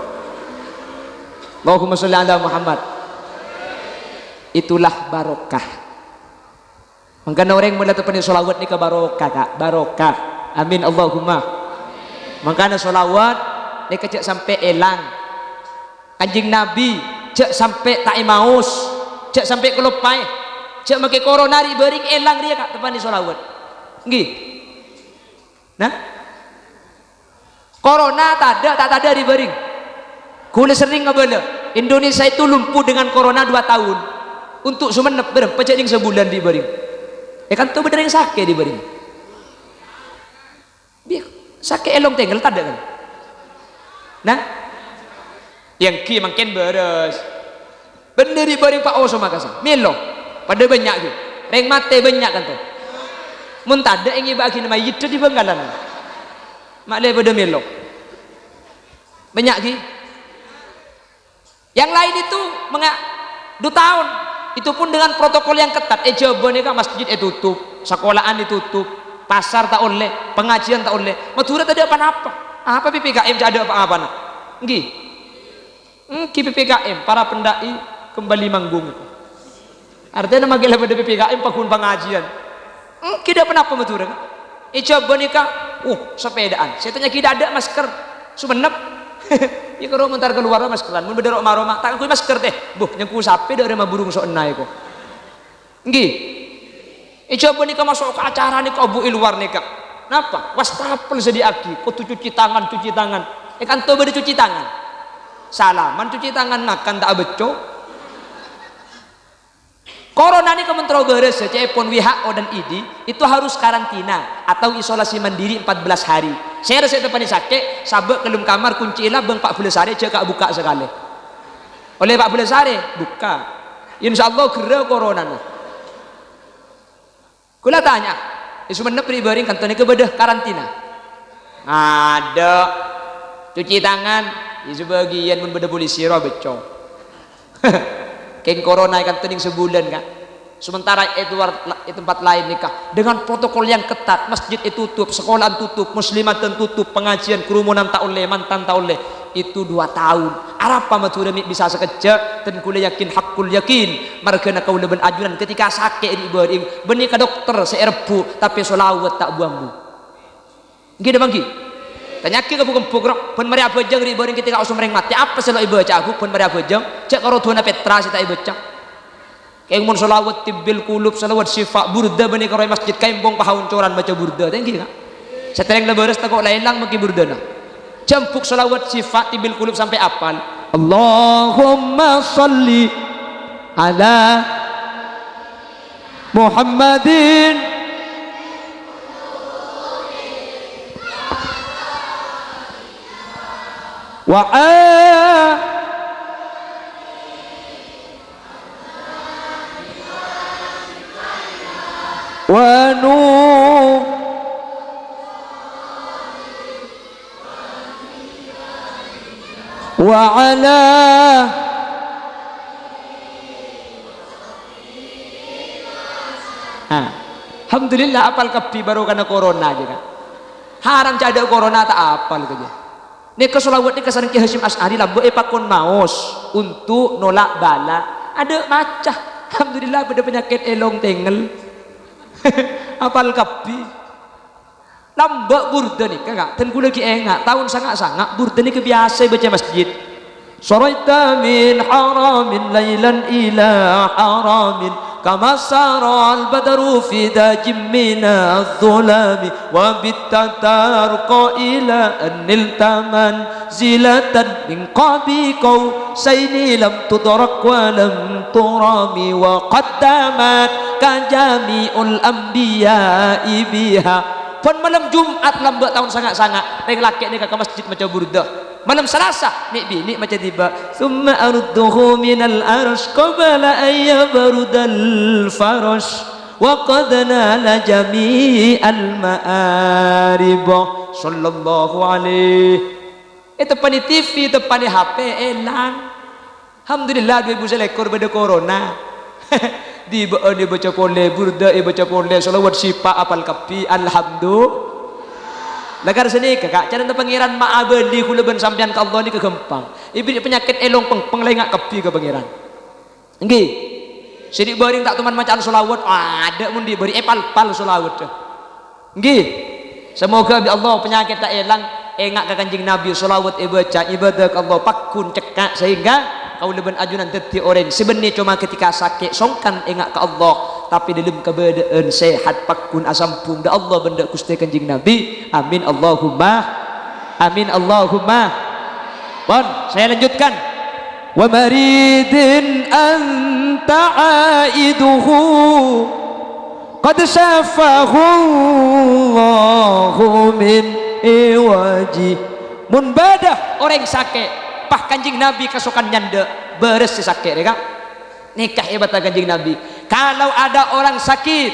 Allahumma sholli ala Muhammad. Itulah barokah. Mangkana orang mula tepani solawat ni ke barokah kak. Barokah. Amin Allahumma. Mangkana solawat ni kecek sampai elang. Kanjeng Nabi cek sampai tak maus cek sampai kelupai cek make corona ri bering elang dia kak depan di solawat nggih nah corona tak ada di bering kule sering ngebele Indonesia itu lumpuh dengan corona 2 tahun untuk sumenep berem peceding sebulan di bering kan tuh bener yang sakit di bering biar sakit elong tinggal tak ada kan nah yang ki makin beres bener di bareng Pak Oso Makassar melo pada banyak tu reng mate banyak kan tu mun tada yang bagi nama itu di Bangkalan mak le pada melo banyak ki yang lain itu 2 tahun itu pun dengan protokol yang ketat coba ni kan masjid tutup sekolahan ditutup pasar tak oleh pengajian tak oleh Madura tak ada apa PPKM tak ada apa-apa nak nggih PPKM para pendai kembali manggung artinya nama gila pada PPKM pakun pengajian kita kenapa betul kan coba nikah sepedaan saya tanya kita ada masker sumenep ya kalau mentar keluar maskeran mun bederok maroma tak aku masker teh nyengku sapi dari ma burung so enai kok nggih coba nikah masuk ke acara nikah bu luar nikah kenapa wastafel sediaki kok cuci tangan kan tuh beda cuci tangan salaman cuci tangan makan tak beco corona ini kementerian beres cepon WHO dan ID itu harus karantina atau isolasi mandiri 14 hari saya rasa depan sakit sabek kelum kamar kunci lah bang 14 hari cekak buka sekali oleh 14 hari buka insyaallah kira corona kula tanya sebenarnya pribadi kantor ini kebedah karantina ada cuci tangan di sebagian pun beda polisi roh beco keng corona kan tening sebulan kan sementara itu tempat lain nikah dengan protokol yang ketat masjid itu tutup sekolah tutup muslimat tutup pengajian kerumunan tak oleh mantan tak oleh itu 2 tahun arapa maturami bisa sekejap dan kula yakin hakul yakin margana kau leben ajunan ketika sakit di bering benih ke dokter seerbu tapi solawat tak buang bu gini bangki tanya ke bukan pogrok pun mari apa jeng ribu ring ketika usum ring mati apa selo ibu baca aku pun mari apa jeng cek karo tuana Petra sita ibu baca kayak mun selawat tibil kulub selawat syifa burda bani karo masjid kaimbong pahauncoran baca burda tengki kan setereng leberes takok lailang maki burda na campuk selawat syifa tibil kulub sampai apal Allahumma salli ala Muhammadin wa wa ala alhamdulillah apal kapi baru karena corona aja kan haram ada corona tak apal gitu ini kesolawat ini kesaran Ki Hasyim Asy'ari lambo pakon maos untuk nolak bala ada macah alhamdulillah pada penyakit elong tengel apal kapi lambak burda nih kakak dan gue lagi enggak tahun sangat burda nih kebiasa baca masjid saraita min haramin lailan ila haramin kama saral badru fi dajim minadh dhulami wa bittatar qaila anil taman zilatan min qabi qausaini lam tudrak wa lam turami wa qaddamat kajami'ul anbiya'i biha pun malam Jumat lambat tahun sangat reng laki ni kakak masjid macam burda malam Selasa nik bini macam tiba summa arudduhu minal arsh qabla ayyabrudal farash wa qad nala jami'al ma'arib sallallahu alaihi itu pani TV itu pani HP elang alhamdulillah 2000 ekor pada corona di baca pole burda baca pole selawat syifa apal kapi alhamdulillah lagar sini kakak cara pangeran ma'abadi kulaban sampean ke Allah ni kegempang ibu penyakit elong penglengak kapi ke pangeran nggih sidik baring tak teman macam selawat ada mun diberi pal selawat nggih semoga bi Allah penyakit tak elang engak ke kanjing Nabi selawat baca ibadah ke Allah pakun cekak sehingga kau leban ajunan teti orang sebenarnya cuma ketika sakit songkan engak ke Allah tapi dalam keadaan sehat pakun asampung da Allah benda kusti kanjing Nabi amin Allahumma bon saya lanjutkan wa maridin anta aiduhu qad syafahu Allahu min iwaji mun badah orang sakit pah kanjing Nabi kesokan nyanda beres si sakit ya nikah hebat kanjing Nabi kalau ada orang sakit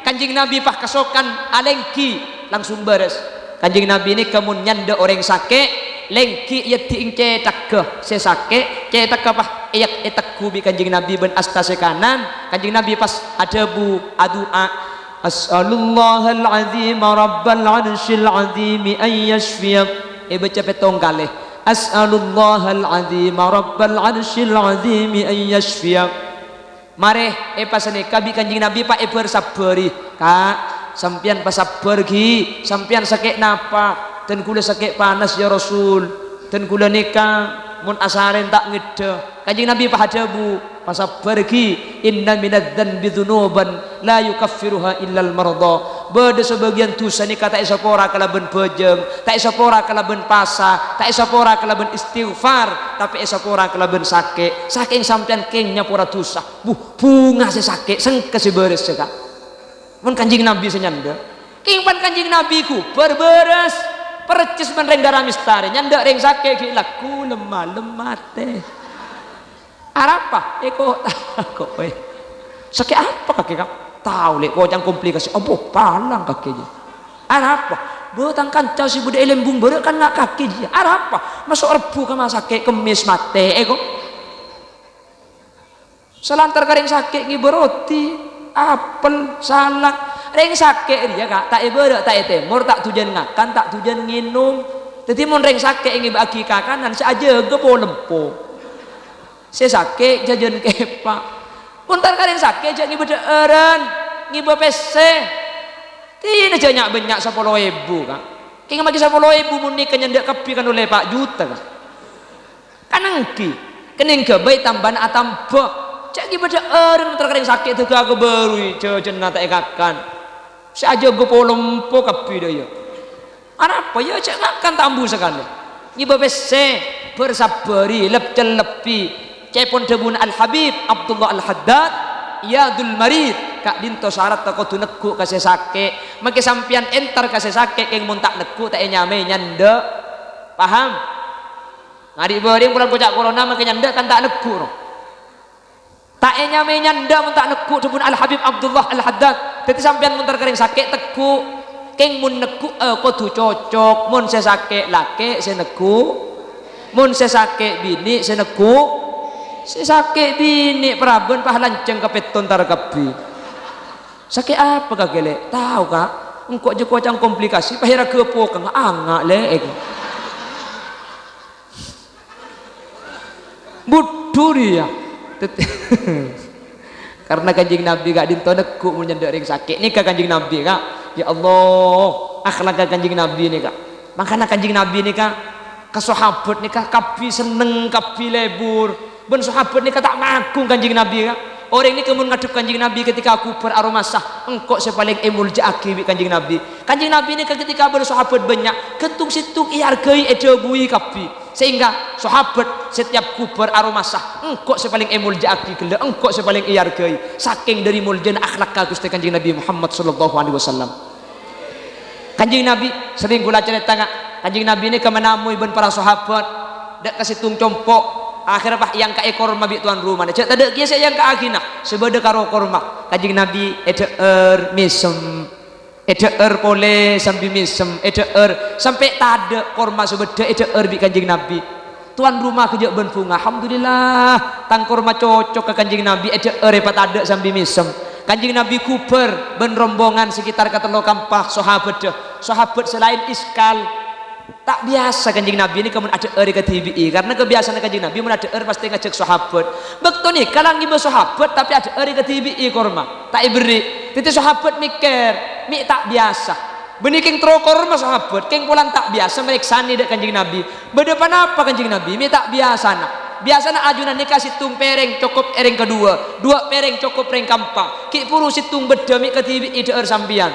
kanjing Nabi pah kesokan alengki langsung beres kanjing Nabi ini kemun nyanda orang sakit lengki ia tingke takke si sakit cetak pah iyak etakku bi kanjing Nabi ben astase kanan kanjing Nabi pas ada bu adua as'alullahal azim rabbal arsyil azim ay yashfiyak baca petong kali as'alullahal azim rabbal arsyil azim ay yashfiyak mare pasane kabi kanjing Nabi pak bersabari kak sampian pasabar gi sampian sakit napa dan kula sakit panas ya Rasul dan kula nikah mun asaren tak ngede kanjing Nabi pak hadabu pasabar gi inna minadz dzanbi dzunuban la yukaffiruha illal marda beda sebagian dosa ni kata isapora kalaben bejeng tak isapora kalaben pasa tak isapora kalaben istighfar tapi isapora kalaben sakit saking sampean kengnya pura dosa bunga si sakit sengke si beres seka mun kanjing Nabi senyanda king pan kanjing Nabi ku berberes percis men reng darah mistari nyanda reng sakit ki laku lemah teh arapa eko kok we sakit apa kaki kak tahu lek kau jangan komplikasi apa palang kaki je arapa betang kancau si budak lembung berak kan nak kaki je arapa masuk rebu ke sakit kemis mate eko selantar kering sakit ngiberoti apel salak reng sakit dia kak tak ibarat tak temur tak tujuan ngakan tak tujuan nginum jadi mun reng sakit ingin bagi kakanan saja gepo lempo saya sakit jajan kepak puntar kalian sakit jangan ngibe deeran ngibe PC tidak banyak 10.000 kan Keng magi 10.000 mun nikah nyandak kapi kan oleh Pak juta kan. Kanangki kening ke bayi tambahan atamba cak pada orang terkering sakit tu aku baru cecen nata ekakan saja go polompo kapi dia ya apa ya cak ngakan tambu sekali ni babese bersabari lebcel lepi cepon debun Al Habib Abdullah Al Haddad Yadul Marid kak dinto syarat tak kudu neku kasih sakit maki sampian enter kasih sakit yang mun tak neku tak nyame nyanda paham ngadik bering bulan kocak corona maki nyanda kan tak neku no. Tak nyame nyanda mun tak neku debun Al Habib Abdullah Al Haddad dadi sampian mun terkering sakit teku keng mun neku kudu cocok mun sesake lake seneku mun sesake bini seneku si sakit bini peraban pah lanceng kepeton tar kapi sakit apa kagele tahu kak engkau je kocang komplikasi pahira kepo kang angak leek budu dia karena kanjing Nabi gak dinto neku mun nyendak ring sakit ni ka kanjing Nabi kak ya Allah akhlak kanjing Nabi ni kak makanya kanjing Nabi ni kak ke sahabat ni kak kapi seneng kapi lebur ben sahabat ni tak magung kanjing Nabi kan orang ni kemun ngadep kanjing Nabi ketika aku beraroma sah engkau sepaling emul jaki kanjing Nabi ni ketika bersahabat banyak ketung situng iargai edebui kapi sehingga sahabat setiap kuber aroma sah engkau sepaling emul jaki gele engkau sepaling iargai saking dari muljan akhlak ka Gusti kanjing Nabi Muhammad sallallahu alaihi wasallam kanjing Nabi sering kula cerita kanjing Nabi ni kemenamui ben para sahabat dak kasih tung compok akhirnya pak yang ka ekor korma bi tuan rumah cek tade kieu yang ka agina sebede karo korma kanjing Nabi misem pole sambil misem sampai tade korma sebede bi kanjing Nabi tuan rumah kerja ben bunga alhamdulillah tang korma cocok ke kanjing Nabi pat tade sambil misem kanjing Nabi kuper ben rombongan sekitar katelo kampah sahabat selain iskal tak biasa kanjing Nabi ini kemun ada ke TBI karena kebiasaan kanjing Nabi mun ada pasti ngajak sahabat betul nih kalau ngimba sahabat tapi ada ke TBI korma tak iberi titi sahabat mikir mi tak biasa beniking tro korma sahabat keng pulang tak biasa meriksani dek kanjing Nabi berdepan apa kanjing Nabi mi tak biasa nak biasanya ajunan nikah situng pereng cukup ereng kedua dua pereng cukup pereng kampang ki puru situng beda mi ke TBI sampian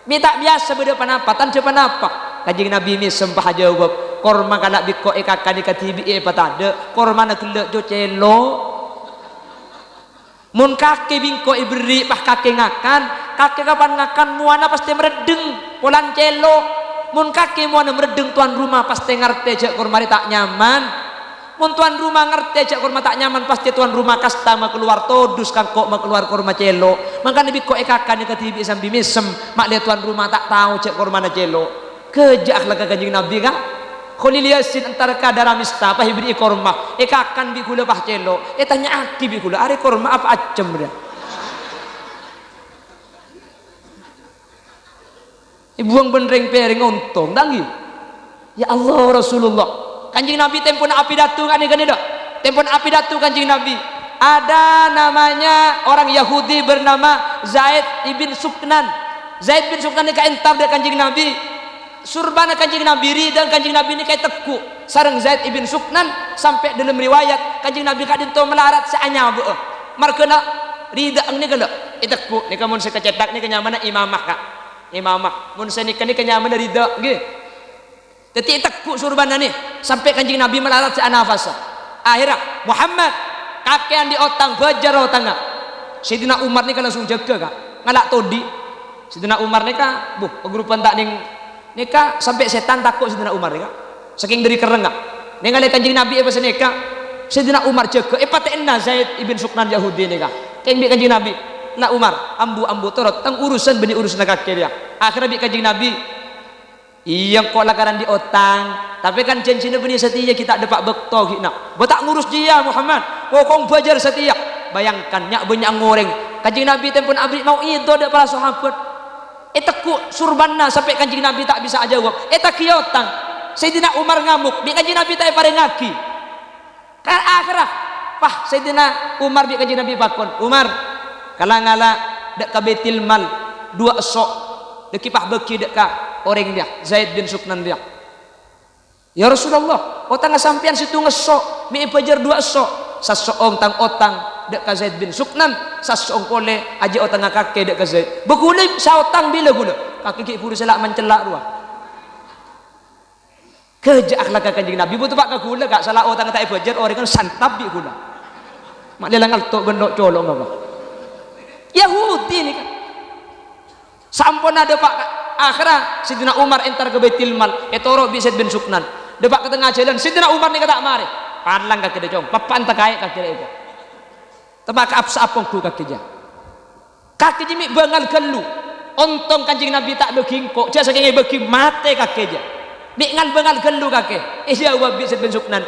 mi tak biasa berdepan apa tan depan apa kanjing Nabi mi sempah jawab korma kana biko ekakan ka tibi patade korma na kelek jo celo mun kake bingko iberi pah kake ngakan kake kapan ngakan muana pasti meredeng polan celo mun kake muana meredeng tuan rumah pasti ngerti jak korma tak nyaman mun tuan rumah ngerti jak korma tak nyaman pasti tuan rumah kasta ma keluar todus kangkok ma keluar korma celo makanya biko ekakan ka tibi sambil misem mak lihat tuan rumah tak tahu jak korma na celo kerja akhlak kanjing Nabi kan Khalil Yasin antara kadara mista apa hibri korma akan bi kula pah celo tanya aki bi kula are korma apa acem dia ibuang benreng pereng ontong dangi ya Allah Rasulullah kanjing Nabi tempon api datu kan dak tempon api datu kanjing Nabi ada namanya orang Yahudi bernama Zaid bin Suknan ni ka entar dek kanjing Nabi surbana kanjing Nabi ridang kanjing Nabi ini kayak teku sareng Zaid ibn Suknan sampai dalam riwayat kanjing Nabi kadinto melarat seanya beuh markena ridang ni kalau iteku ni kamun sekecetak ni kenyamana imamah kak imamah mun senikah ni kenyamana ridang nggih teti teku surbana ni sampai kanjing Nabi melarat seanafasa akhirnya Muhammad kakean di otang bajar otang Sayyidina Umar ni kan langsung jaga kak ngalak todi Sayyidina Umar ni kak pegrupan tak ning nikah sampai setan takut Sayyidina Umar nikah saking dari kereng enggak ningali kanjing Nabi apa nikah Sayyidina Umar jaga patenna Zaid ibn Suknan Yahudi nikah keng bi kanjing Nabi na Umar ambu torot tang urusan beni urusan kakek dia akhirnya bi kanjing Nabi iya kok lakaran di otang tapi kan janjinya beni setia kita depak bekto gina botak ngurus dia Muhammad kokong bajar setia bayangkan nyak banyak ngoreng kanjing Nabi tempun abri mau itu ada para sahabat teku surbanna sampai kanjing Nabi tak bisa jawab tak kiotang Sayyidina Umar ngamuk bi kanjing Nabi tak pareng ngaki kan akhirah pah Sayyidina Umar bi kanjing Nabi pakon Umar kala ngala dek ka Baitul Mal dua esok dek pah beki dek ka orang dia Zaid bin Suknan dia. Ya Rasulullah, otang sampean situ ngesok, mi pajar dua esok. Sasoong tang otang dek ka Zaid bin Suknan, sasoong pole aja otang kake dek ka Zaid. Begule sa otang bila gula. Kaki ki puru selak mencelak dua. Kerja akhlak kanjeng Nabi butuh pak ka gula gak salah otang tak pajar orang kan santap bi gula. Mak dia langal tok bendok colong apa. Yahudi ni kan. Sampun ada pak akhirnya Sidina Umar entar ke Baitul Mal etoro bi Zaid bin Suknan. Depak ke tengah jalan Sidina Umar ni kata mari. Palang kaki dia cong, papan terkait kaki dia itu. Tebak apsa apong tu kaki dia. Kaki dia mik bengal gelu. Ontong kanjeng Nabi tak begingkok, dia saking begi mate kaki dia. Mik ngal bengal gelu kaki. Iya wabi Zaid bin Suknan.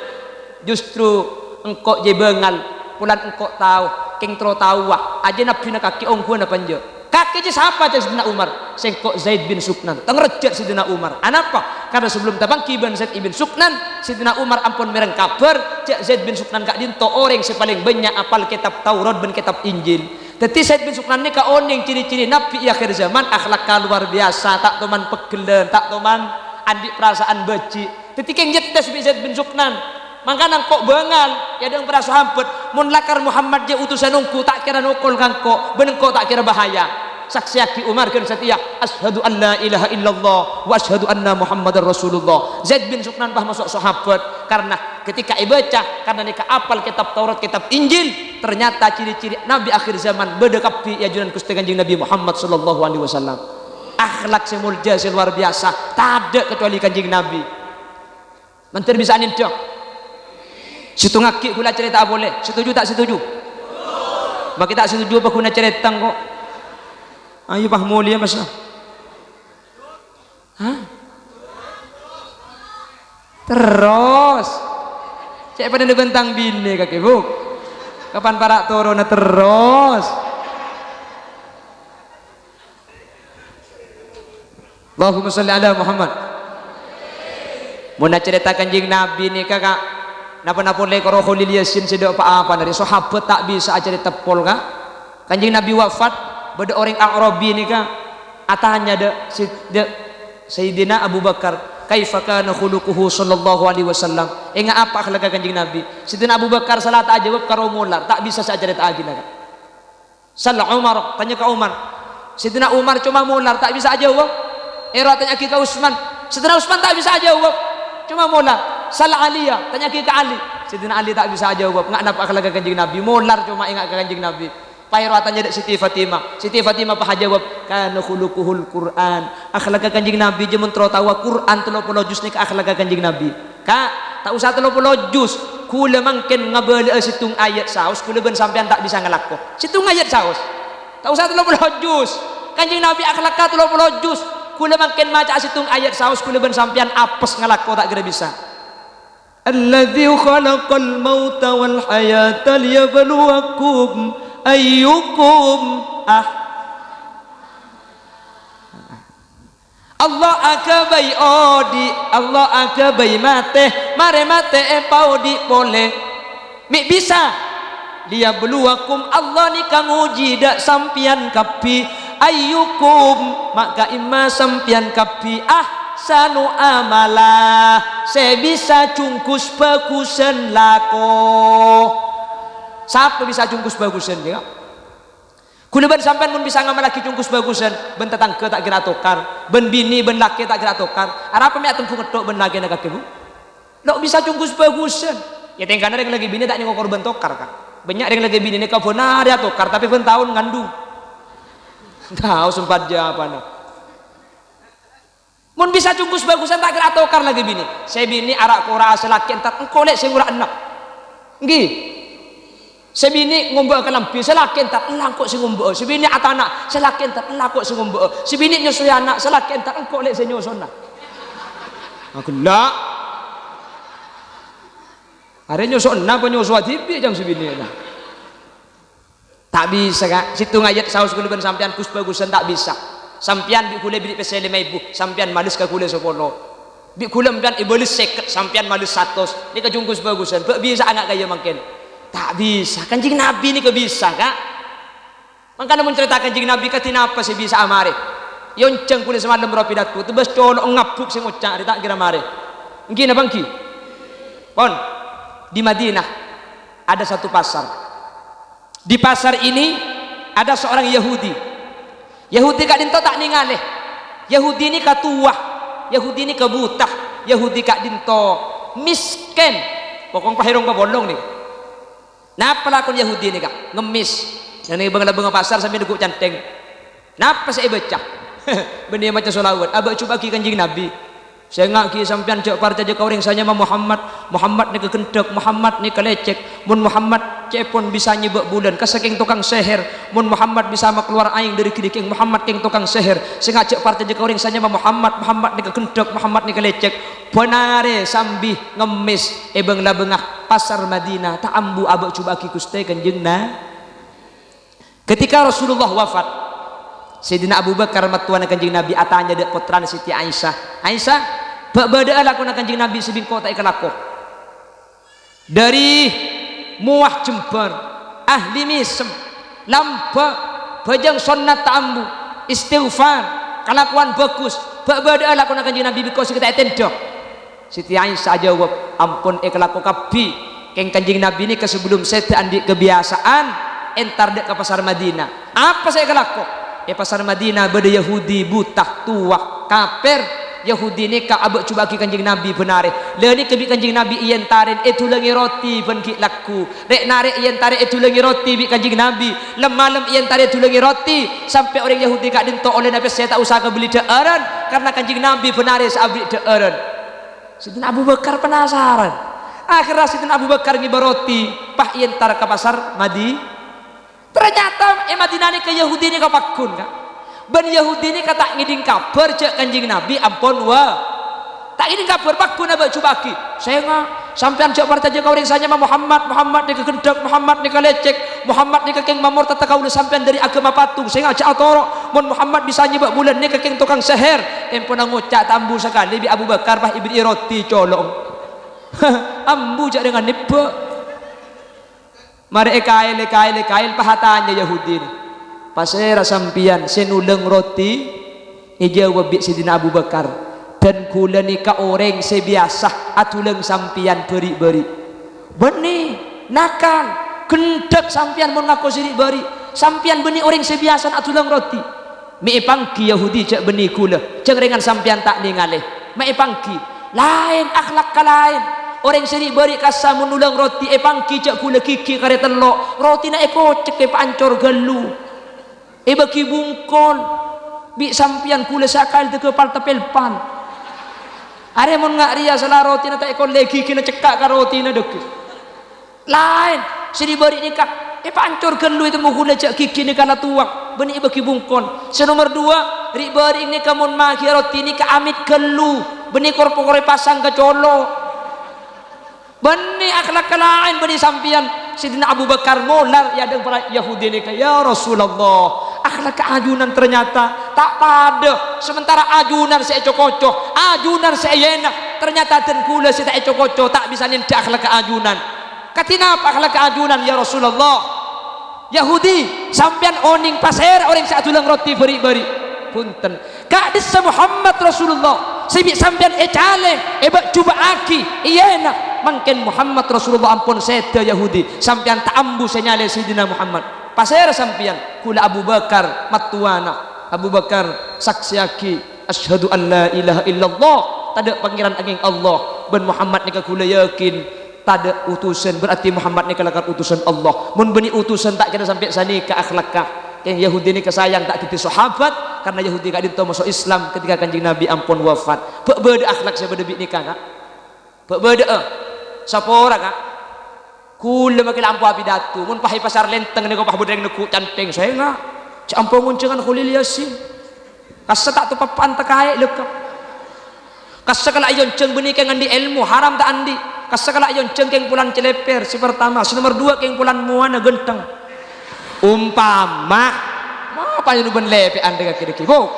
Justru engkau je bengal, pulan engkau tahu, king tro tahu wah. Aja Nabi nak kaki ongku na panjo. Kaki je siapa je Sidina Umar? Sengkok Zaid bin Suknan. Tengrejat Sidina Umar. Kenapa? Karena sebelum tabang kiban Zaid bin Suknan, Sidina Umar ampun mereng kabar, cak Zaid bin Suknan kak dinto orang sepaling banyak apal kitab Taurat dan kitab Injil. Tapi Zaid bin Suknan ni ka oning ciri-ciri Nabi akhir zaman akhlak luar biasa, tak toman pegelen, tak toman andi perasaan beci. Ketika nyetes Zaid bin Suknan, mangkana kok bengal ya dengan perasa hampet mun lakar Muhammad je utusan ungku tak kira nukul kangko benengko tak kira bahaya saksi aki Umar kan setia asyhadu an la ilaha illallah wa asyhadu anna Muhammadar Rasulullah. Zaid bin Suknan bah masuk sahabat karena ketika ibaca karena nika apal kitab Taurat kitab Injil ternyata ciri-ciri Nabi akhir zaman berdekapi ya junan Gusti Kanjeng Nabi Muhammad sallallahu alaihi wasallam. Akhlak semulja luar biasa tak ada kecuali Kanjeng Nabi. Menteri bisa ninjak situ ngaki gula cerita boleh, setuju tak setuju? Bagi tak setuju apa guna cerita kok? Ayo bah mulia masa. Hah? Terus, cek pada bentang bini kaki bu. Kapan para torona terus? Allahumma sholli ala Muhammad. Mau nak cerita Kanjeng Nabi ni kakak. Napa-napa le karo Khalil Yasin sedek apa dari sahabat tak bisa aja ditepol ka. Kanjeng Nabi wafat beda orang Arabi ni ka. Atanya de Sayyidina Abu Bakar, kaifa kana khuluquhu sallallahu alaihi wasallam. Ingat apa akhlak Kanjeng Nabi? Sayyidina Abu Bakar salat aja jawab karo mular, tak bisa saja dit agi ka. Salah Umar, tanya ke Umar. Sayyidina Umar cuma mular, tak bisa aja jawab. Era tanya ke Utsman. Sayyidina Utsman tak bisa aja jawab. Cuma mular. Salah Aliyah, tanya ke Ali. Sayyidina Ali tak bisa jawab. Enggak nampak akhlak Kanjeng Nabi. Mular cuma ingat ke Kanjeng Nabi. Payratannya dak Siti Fatimah. Siti Fatimah pah jawab, kana khuluquhul Quran. Akhlak Kanjeng Nabi je mentro tawa Quran 30 juz ni akhlak Kanjeng Nabi. Kak, tak usah 30 juz. Kula mangken ngabele situng ayat saus, kula ben sampean tak bisa ngelako. Situng ayat saus. Tak usah 30 juz. Kanjeng Nabi akhlak 30 juz. Kula mangken maca situng ayat saus, kula ben sampean apes ngelako tak kira bisa. Alladzi khalaqal mauta wal hayata liyabluwakum ayyukum Allah akabai odi Allah akabai mate mare mate empau di pole mi bisa liyabluwakum Allah ni kang uji dak sampian kapi ayyukum maka imma sampian kapi sanu amala saya bisa cungkus bagusan lako siapa bisa cungkus bagusan ya kula ben sampean mun bisa ngamal lagi cungkus bagusan ben tetangga tak kira tokar ben bini ben laki tak kira tokar apa mi atem ngedok ben laki nak kebu dok bisa cungkus bagusan ya tengkana rek lagi bini tak nyengok korban tokar kan banyak rek lagi bini ka benar ya tokar tapi ben tahun ngandung tahu sempat apa nak mun bisa cungkus bagusan tak kira tokar lagi bini saya bini arak kora selaki entar engkau lek saya ura enak nggih saya bini ngombe ke lampi selaki entar elang kok saya ngombe saya bini atanak selaki entar elang kok saya ngombe saya bini nyusui anak selaki entar engkau lek saya nyusona aku lah hari nyusona apa nyusu hatipi jam si bini lah tak bisa kak situ ngayat saus kuluban sampean kus bagusan tak bisa sampian bi kule beli pesele ibu sampian malus ka kule 10 bi kule sampian ibolis 50 sampian malus 100 ni kajungkus bagusan tak bisa anak kaya mungkin tak bisa Kanjeng Nabi ni ke bisa kak makanya menceritakan Kanjeng Nabi katina apa sih bisa amare yonceng kulit semalam rapi datu tebas colok ngapuk sing ucak dia tak kira mare ngki na bangki pon di Madinah ada satu pasar. Di pasar ini ada seorang Yahudi kak dinto tak ningaleh. Yahudi ini katuah, Yahudi ini kebutah, Yahudi kak dinto miskin pokong pahirong kebolong nih. Napa lakon Yahudi ini kak ngemis yang ini bangga pasar sambil dukuk canteng. Napa saya baca benih macam solawat abak coba ki kanjing Nabi saya ngak ki sampean cek partai je kauring sanya Muhammad ni kekentek Muhammad ni kelecek mun Muhammad cepon bisa nyebek bulan kasaking tukang seher mun Muhammad bisa keluar aing dari kidiking Muhammad king tukang seher saya ngak cek partai je kauring sanya Muhammad ni kekentek Muhammad ni kelecek benare sambil ngemis ebeng la bengah pasar Madinah tak ambu abak coba ki kuste kanjing na. Ketika Rasulullah wafat Sayyidina Abu Bakar matuan kanjing Nabi atanya dek putrana Siti Aisyah berbeda lakon kanjing Nabi sebingko tak ikalako dari muah jember ahli misem lampa bajang sunnat ta'ambu istighfar kelakuan bagus berbeda lakon kanjing Nabi because kita etendo. Siti Aisyah jawab ampun ikalako kabi keng kanjing Nabi ini sebelum saya andi kebiasaan entar dek ke pasar Madinah apa saya ikalako pasar Madinah beda Yahudi butah tua kafir Yahudi ni ka abak cuba ki kanjing Nabi benare leni kebi kanjing Nabi iyan tarin itu lengi roti ben ki laku rek narik iyan tarik itu lengi roti bi kanjing Nabi malam iyan tarik itu lengi roti sampai orang Yahudi kak dinto oleh Nabi saya tak usah beli dearan karena kanjing Nabi benare sabri dearan. Sidina Abu Bakar penasaran akhirnya Sidina Abu Bakar ngibar roti pah iyan tar ke pasar ternyata Madinah ni ke Yahudi ni kau pakun kak ben Yahudi ni kata ngiding kabar cek kanjing Nabi ampun tak ngiding kabar pakun abak cubaki saya ngak sampean cek partai kau ring sanya Muhammad ni kekendak Muhammad ni kelecek Muhammad ni kekeng mamor tata kau sampean dari agama patung saya ngak cek atorok mun Muhammad bisa nyebak bulan ni kekeng tukang seher empun ngucak tambu sekali bi Abu Bakar pah ibri roti colong ambu cek dengan nipe mari kail pahatanya Yahudi pasera sampian senuleng roti ijawab bi Sidina Abu Bakar dan kula nika orang sebiasa atuleng sampian beri-beri benih nakal kendak sampian mun ngaku sirik beri sampian benih orang sebiasa atuleng roti mi pangki Yahudi cek benih kula cek dengan sampian tak ningaleh mi pangki lain akhlak kalain orang sini beri kasa menulang roti pangki cak kula kiki kare telok roti na kocek pancor gelu bagi bungkol bi sampian kula sakal te kepal tepelpan are mon ngak ria salah roti na tak ekor lagi kina cekak ka roti na dek lain sini beri nikah pancor gelu itu mau kula cak kiki ni kana tuak beni bagi bungkol senomor 2 ri beri ni kamun maki roti ni ka amit gelu beni korpokore pasang ke colo bani akhlak lain bani sampian Sidina Abu Bakar molar ya dengan para Yahudi ni ya Rasulullah akhlak keajunan ternyata tak pada sementara ajunan saya cokocok ajunan saya enak ternyata dan kula saya tak cokocok tak bisa nindak akhlak keajunan katina apa akhlak keajunan ya Rasulullah Yahudi sampian oning pasir orang saya tulang roti beri-beri punten kak desa Muhammad Rasulullah sibik sampian caleng ebak cuba aki iya enak mungkin Muhammad Rasulullah ampun seda Yahudi sampian tak ambu senyale Sidina Muhammad pasir sampian kula Abu Bakar matuana Abu Bakar saksiaki asyhadu an la ilaha illallah tada pangeran angin Allah ben Muhammad ni kula yakin tada utusan berarti Muhammad ni kalakan utusan Allah mun beni utusan tak kira sampai sani ke akhlak yang Yahudi ni kesayang tak titi sahabat karena Yahudi kak dinto masuk Islam ketika kanjeng Nabi ampun wafat berbeda akhlak saya berdebit nikah kak berbeda siapa orang kak kula makin lampu api datu mun pahi pasar lenteng ni kau pah budeng nekuk canteng saya ngak cak ampun muncengan Khulil Yasin kasa tak tu papan tak kaya lekap kasa kala ayon ceng benih keng andi ilmu haram tak andi kasa kala ayon ceng keng pulan celeper si pertama si nomor 2 keng pulan muana genteng umpama apa yang ben lepe anda kaki-kaki bo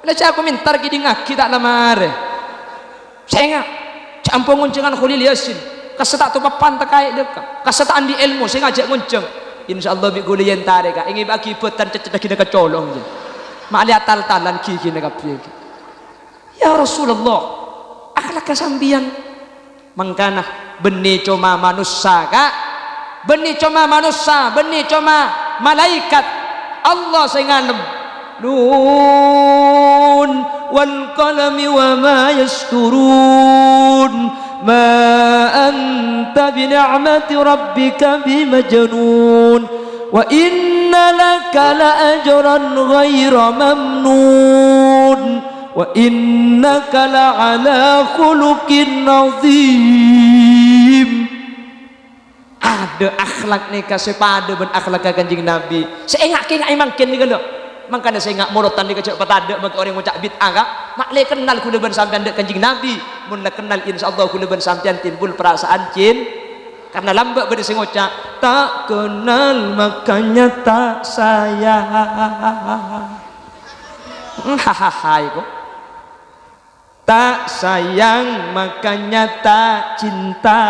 leca aku mintar ki dingak kita lamar saya ngak campur nguncengan Khulil Yasin kasata tu papan takai deka kasata andi ilmu saya ngajak ngunceng insyaallah bi kulian tare ka ingi bagi petan cecet kita kecolong je mak lihat tal-talan kiki nak kabeh. Ya Rasulullah, akhlak sambian mangkana benih cuma manusia kak, benih cuma manusia, benih cuma malaikat Allah saya ngalem nun wal qalami wa ma yasturun ma anta bi ni'mati rabbika bimajnun wa inna laka la ajran ghaira mamnun wa innaka la ala khuluqin azim. Ada akhlak ni kasih pada ben akhlak Kanjeng Nabi. Saya ingat mangkin ni kalau makanya saya ingat morotan ni kecek patada bagi orang ngucap bid'ah kak. Mak le kenal ku leben sampean dek Kanjeng Nabi. Mun kenal insyaallah ku leben sampean timbul perasaan jin. Karena lambat beri saya ngucap tak kenal makanya tak sayang. Hahaha itu. Tak sayang makanya tak cinta.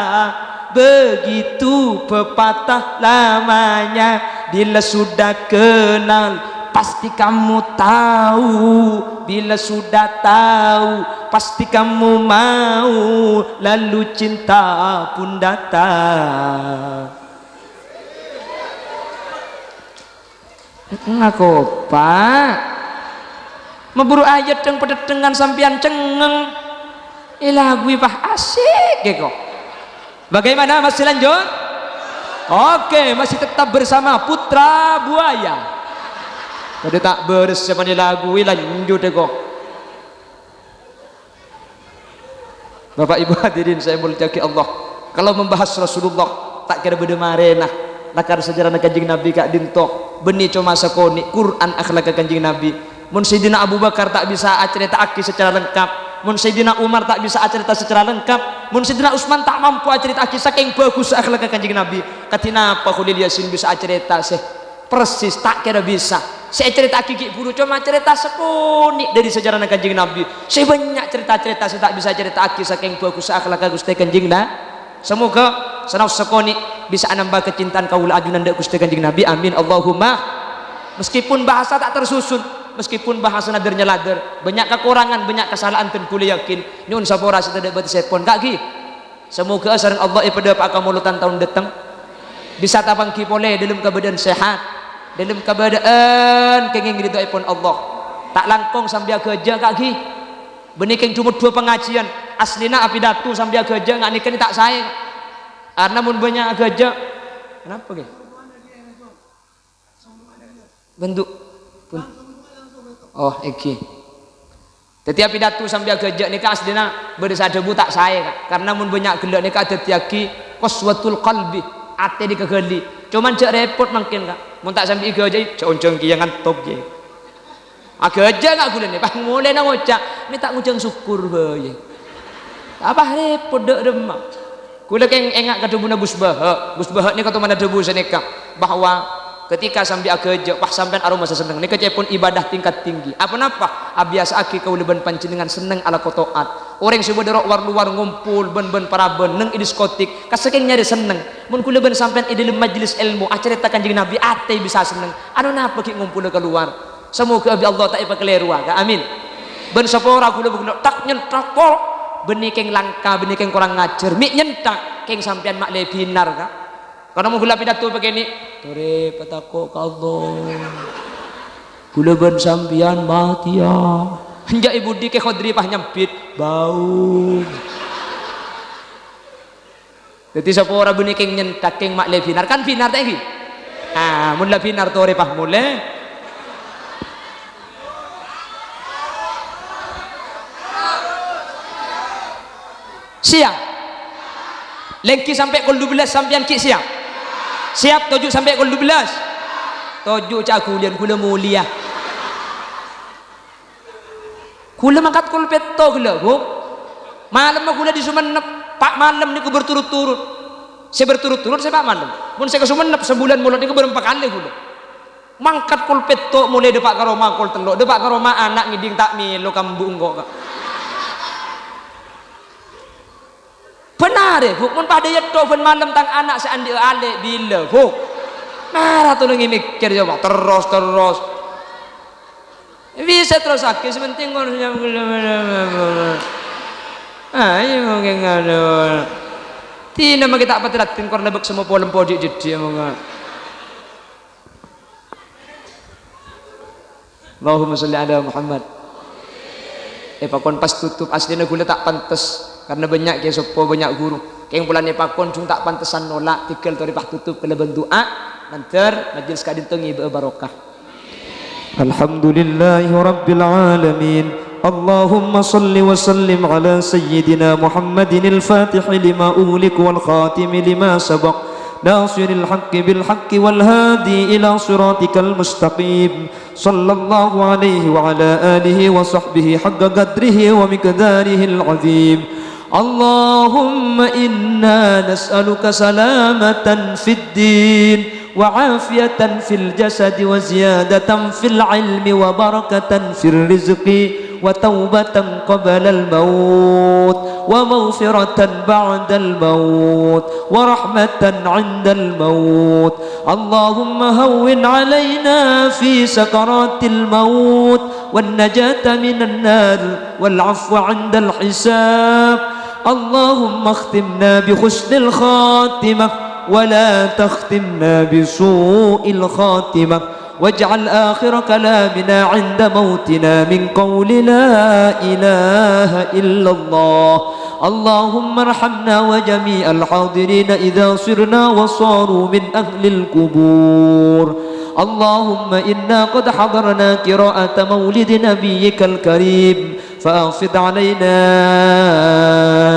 Begitu pepatah lamanya. Bila sudah kenal pasti kamu tahu. Bila sudah tahu pasti kamu mau. Lalu cinta pun datang. Ngaku pak memburu ayat yang pada dengan sampian cengeng ilagui pah asik kok. Bagaimana masih lanjut? Oke, masih tetap bersama Putra Buaya. Pada tak bersama di lagu lanjut kok. Bapak Ibu hadirin saya muliakan Allah. Kalau membahas Rasulullah tak kira beda marena. Nakar sejarah Kanjeng Nabi kak dintok. Benih cuma sakoni Quran akhlak Kanjeng Nabi. Mun Sayyidina Abu Bakar tak bisa cerita aki secara lengkap. Mun Sayyidina Umar tak bisa cerita secara lengkap. Mun Sayyidina Utsman tak mampu cerita aki saking bagus akhlak Kanjeng Nabi. Katina apa Khalil Yasin bisa cerita sih persis tak kira bisa. Saya cerita aki buru cuma cerita sekoni dari sejarah Kanjeng Nabi. Saya banyak cerita-cerita saya tak bisa cerita aki saking bagus akhlak Gusti Kanjeng Nabi. Semoga senau sekoni bisa nambah kecintaan kaula ajunan dak Gusti Kanjeng Nabi. Amin Allahumma. Meskipun bahasa tak tersusun, meskipun bahasa nader nyelader, banyak kekurangan, banyak kesalahan ten kula yakin. Nyun sapora kita dak bati sepon kaki. Semoga sareng Allah pada pak kamulutan tahun datang bisa tapang kipole dalam keadaan sehat, dalam keadaan kenging ridho pun Allah. Tak langkong sambil kerja kaki. Benih keng cuma 2 pengajian aslina api datu sambil kerja nggak nikah tak sayang. Karena mun banyak kerja, kenapa ke? Bentuk pun. Oh, eki. Tetiap pidato sambil kerja nikah aslina berisa debu tak saya kak. Karena mun banyak gelak nikah tetiaki qaswatul qalbi ate dikegeli. Cuman cek repot mungkin kak. Mun tak sambil kerja cek oncong ki jangan top je. Kerja kak gula ni. Pas mulai nak ngocak ni tak ngucang syukur bae. Apa repot dek demak. Kula keng engak kadubuna Gus Bahak. Gus Bahak ni kata mana debu senika bahwa ketika sambil kerja pas sampean aroma seneng ni kecepun ibadah tingkat tinggi. Apa napa? Biasa aki kau leben panjenengan seneng ala kotoat. Orang sing berderok luar ngumpul ben-ben paraben neng diskotik kasaking nyari seneng. Mun kula ben sampean di majelis ilmu acara Kanjeng Nabi ate bisa seneng. Anu napa ki ngumpul keluar? Semoga Allah tak ipa keliru ka. Amin. Ben sapora kula tak nyentak pol benih keng langka benih keng kurang ngajar mik nyentak keng sampean mak lebinar ka. Karena mau gula pidato begini, tore patako ka Allah. Gula ben sampean mati ya. Hanja ibu di ke khodri pah nyempit bau. Jadi sapora benih keng nyentak keng mak lebinar kan binar tak iki. Ah, mun la binar tore pah mule. Siap lengki sampai kul 12 sampean ki siap siap 7 sampai kul 12 7 cak kulian kula mulia kula mangkat kul petto kula bu malam kula di Sumenep pak malam niku berturut-turut saya berturut-turut saya pak malam mun saya ke Sumenep sebulan mulut niku berempat kali kula mangkat kul petto mulai depak karo ma kul telok depak karo ma anak ngiding tak milo kambung kok benar ya, mun pada yeto ben malam tang anak seandi ale bila bu marah tu nengi mikir coba terus Bisa terus sakit sementing harusnya ayo mungkin ada tina mah kita apa teratin karena bek semua polen pojok jadi mungkin Allahumma sholli ala Muhammad pakon pas tutup aslinya gula tak pantas karena banyak ya sopo banyak guru yang bulan pakon cung tak pantesan nolak tikal tori pas tutup kala doa nanti majelis kadin tengi barokah. Alhamdulillahi Rabbil Alamin. Allahumma salli wa sallim ala Sayyidina Muhammadin al-Fatih lima ughliq wal khatim lima sabaq nasiril haqqi bil haqqi wal hadi ila siratikal mustaqim sallallahu alaihi wa ala alihi wa sahbihi haqqa qadrihi wa miqdarihi al-azim. Allahumma inna nas'aluka salamatan fid din وعافية في الجسد وزيادة في العلم وبركة في الرزق وتوبة قبل الموت ومغفرة بعد الموت ورحمة عند الموت. اللهم هون علينا في سكرات الموت والنجاة من النار والعفو عند الحساب. اللهم اختمنا بحسن الخاتمة ولا تختمنا بسوء الخاتمة واجعل آخر كلامنا عند موتنا من قول لا إله إلا الله. اللهم ارحمنا وجميع الحاضرين إذا صرنا وصاروا من أهل القبور. اللهم إنا قد حضرنا قراءة مولد نبيك الكريم فأنفض علينا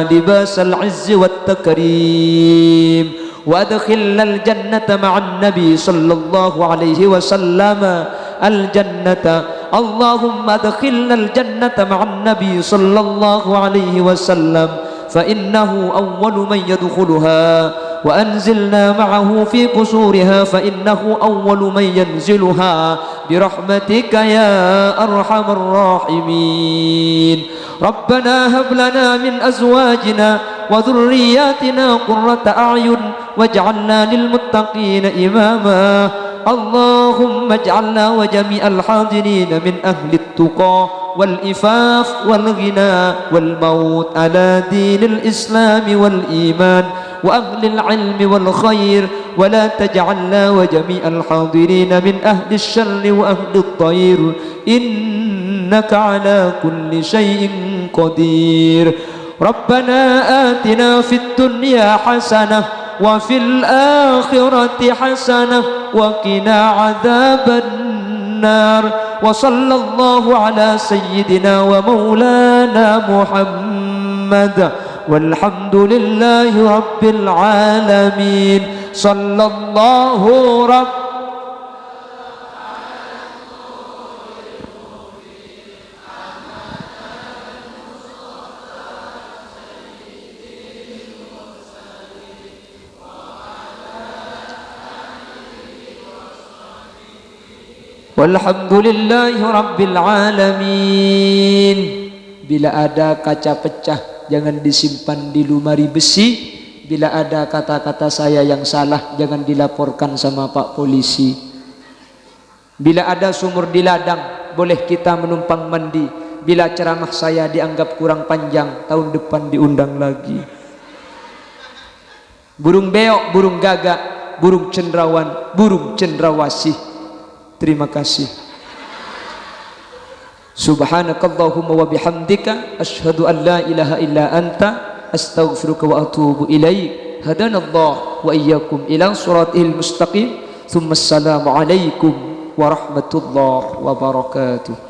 لباس العز والتكريم وادخلنا الجنة مع النبي صلى الله عليه وسلم الجنة. اللهم ادخلنا الجنة مع النبي صلى الله عليه وسلم فإنه أول من يدخلها وأنزلنا معه في قصورها فإنه أول من ينزلها برحمتك يا أرحم الراحمين. ربنا هب لنا من أزواجنا وذرياتنا قرة أعين واجعلنا للمتقين إماما. اللهم اجعلنا وجميع الحاضرين من أهل التقى والإفاف والغنى والموت على دين الإسلام والإيمان وأهل العلم والخير ولا تجعلنا وجميع الحاضرين من أهل الشر وأهل الضير إنك على كل شيء قدير. ربنا آتنا في الدنيا حسنة وفي الآخرة حسنة وقنا عذاب النار. وصلى الله على سيدنا ومولانا محمد والحمد لله رب العالمين. صلى الله رب Walhamdulillahi Rabbil Alamin. Bila ada kaca pecah jangan disimpan di lemari besi. Bila ada kata-kata saya yang salah jangan dilaporkan sama Pak Polisi. Bila ada sumur di ladang boleh kita menumpang mandi. Bila ceramah saya dianggap kurang panjang tahun depan diundang lagi. Burung beok, burung gagak, burung cendrawan, burung cendrawasih. Terima kasih. Subhanakallahumma wa bihamdika asyhadu an la ilaha illa anta astaghfiruka wa atubu ilaik. Hadanallah wa iyyakum ila siratil mustaqim. Tsumma assalamu alaikum warahmatullahi wabarakatuh.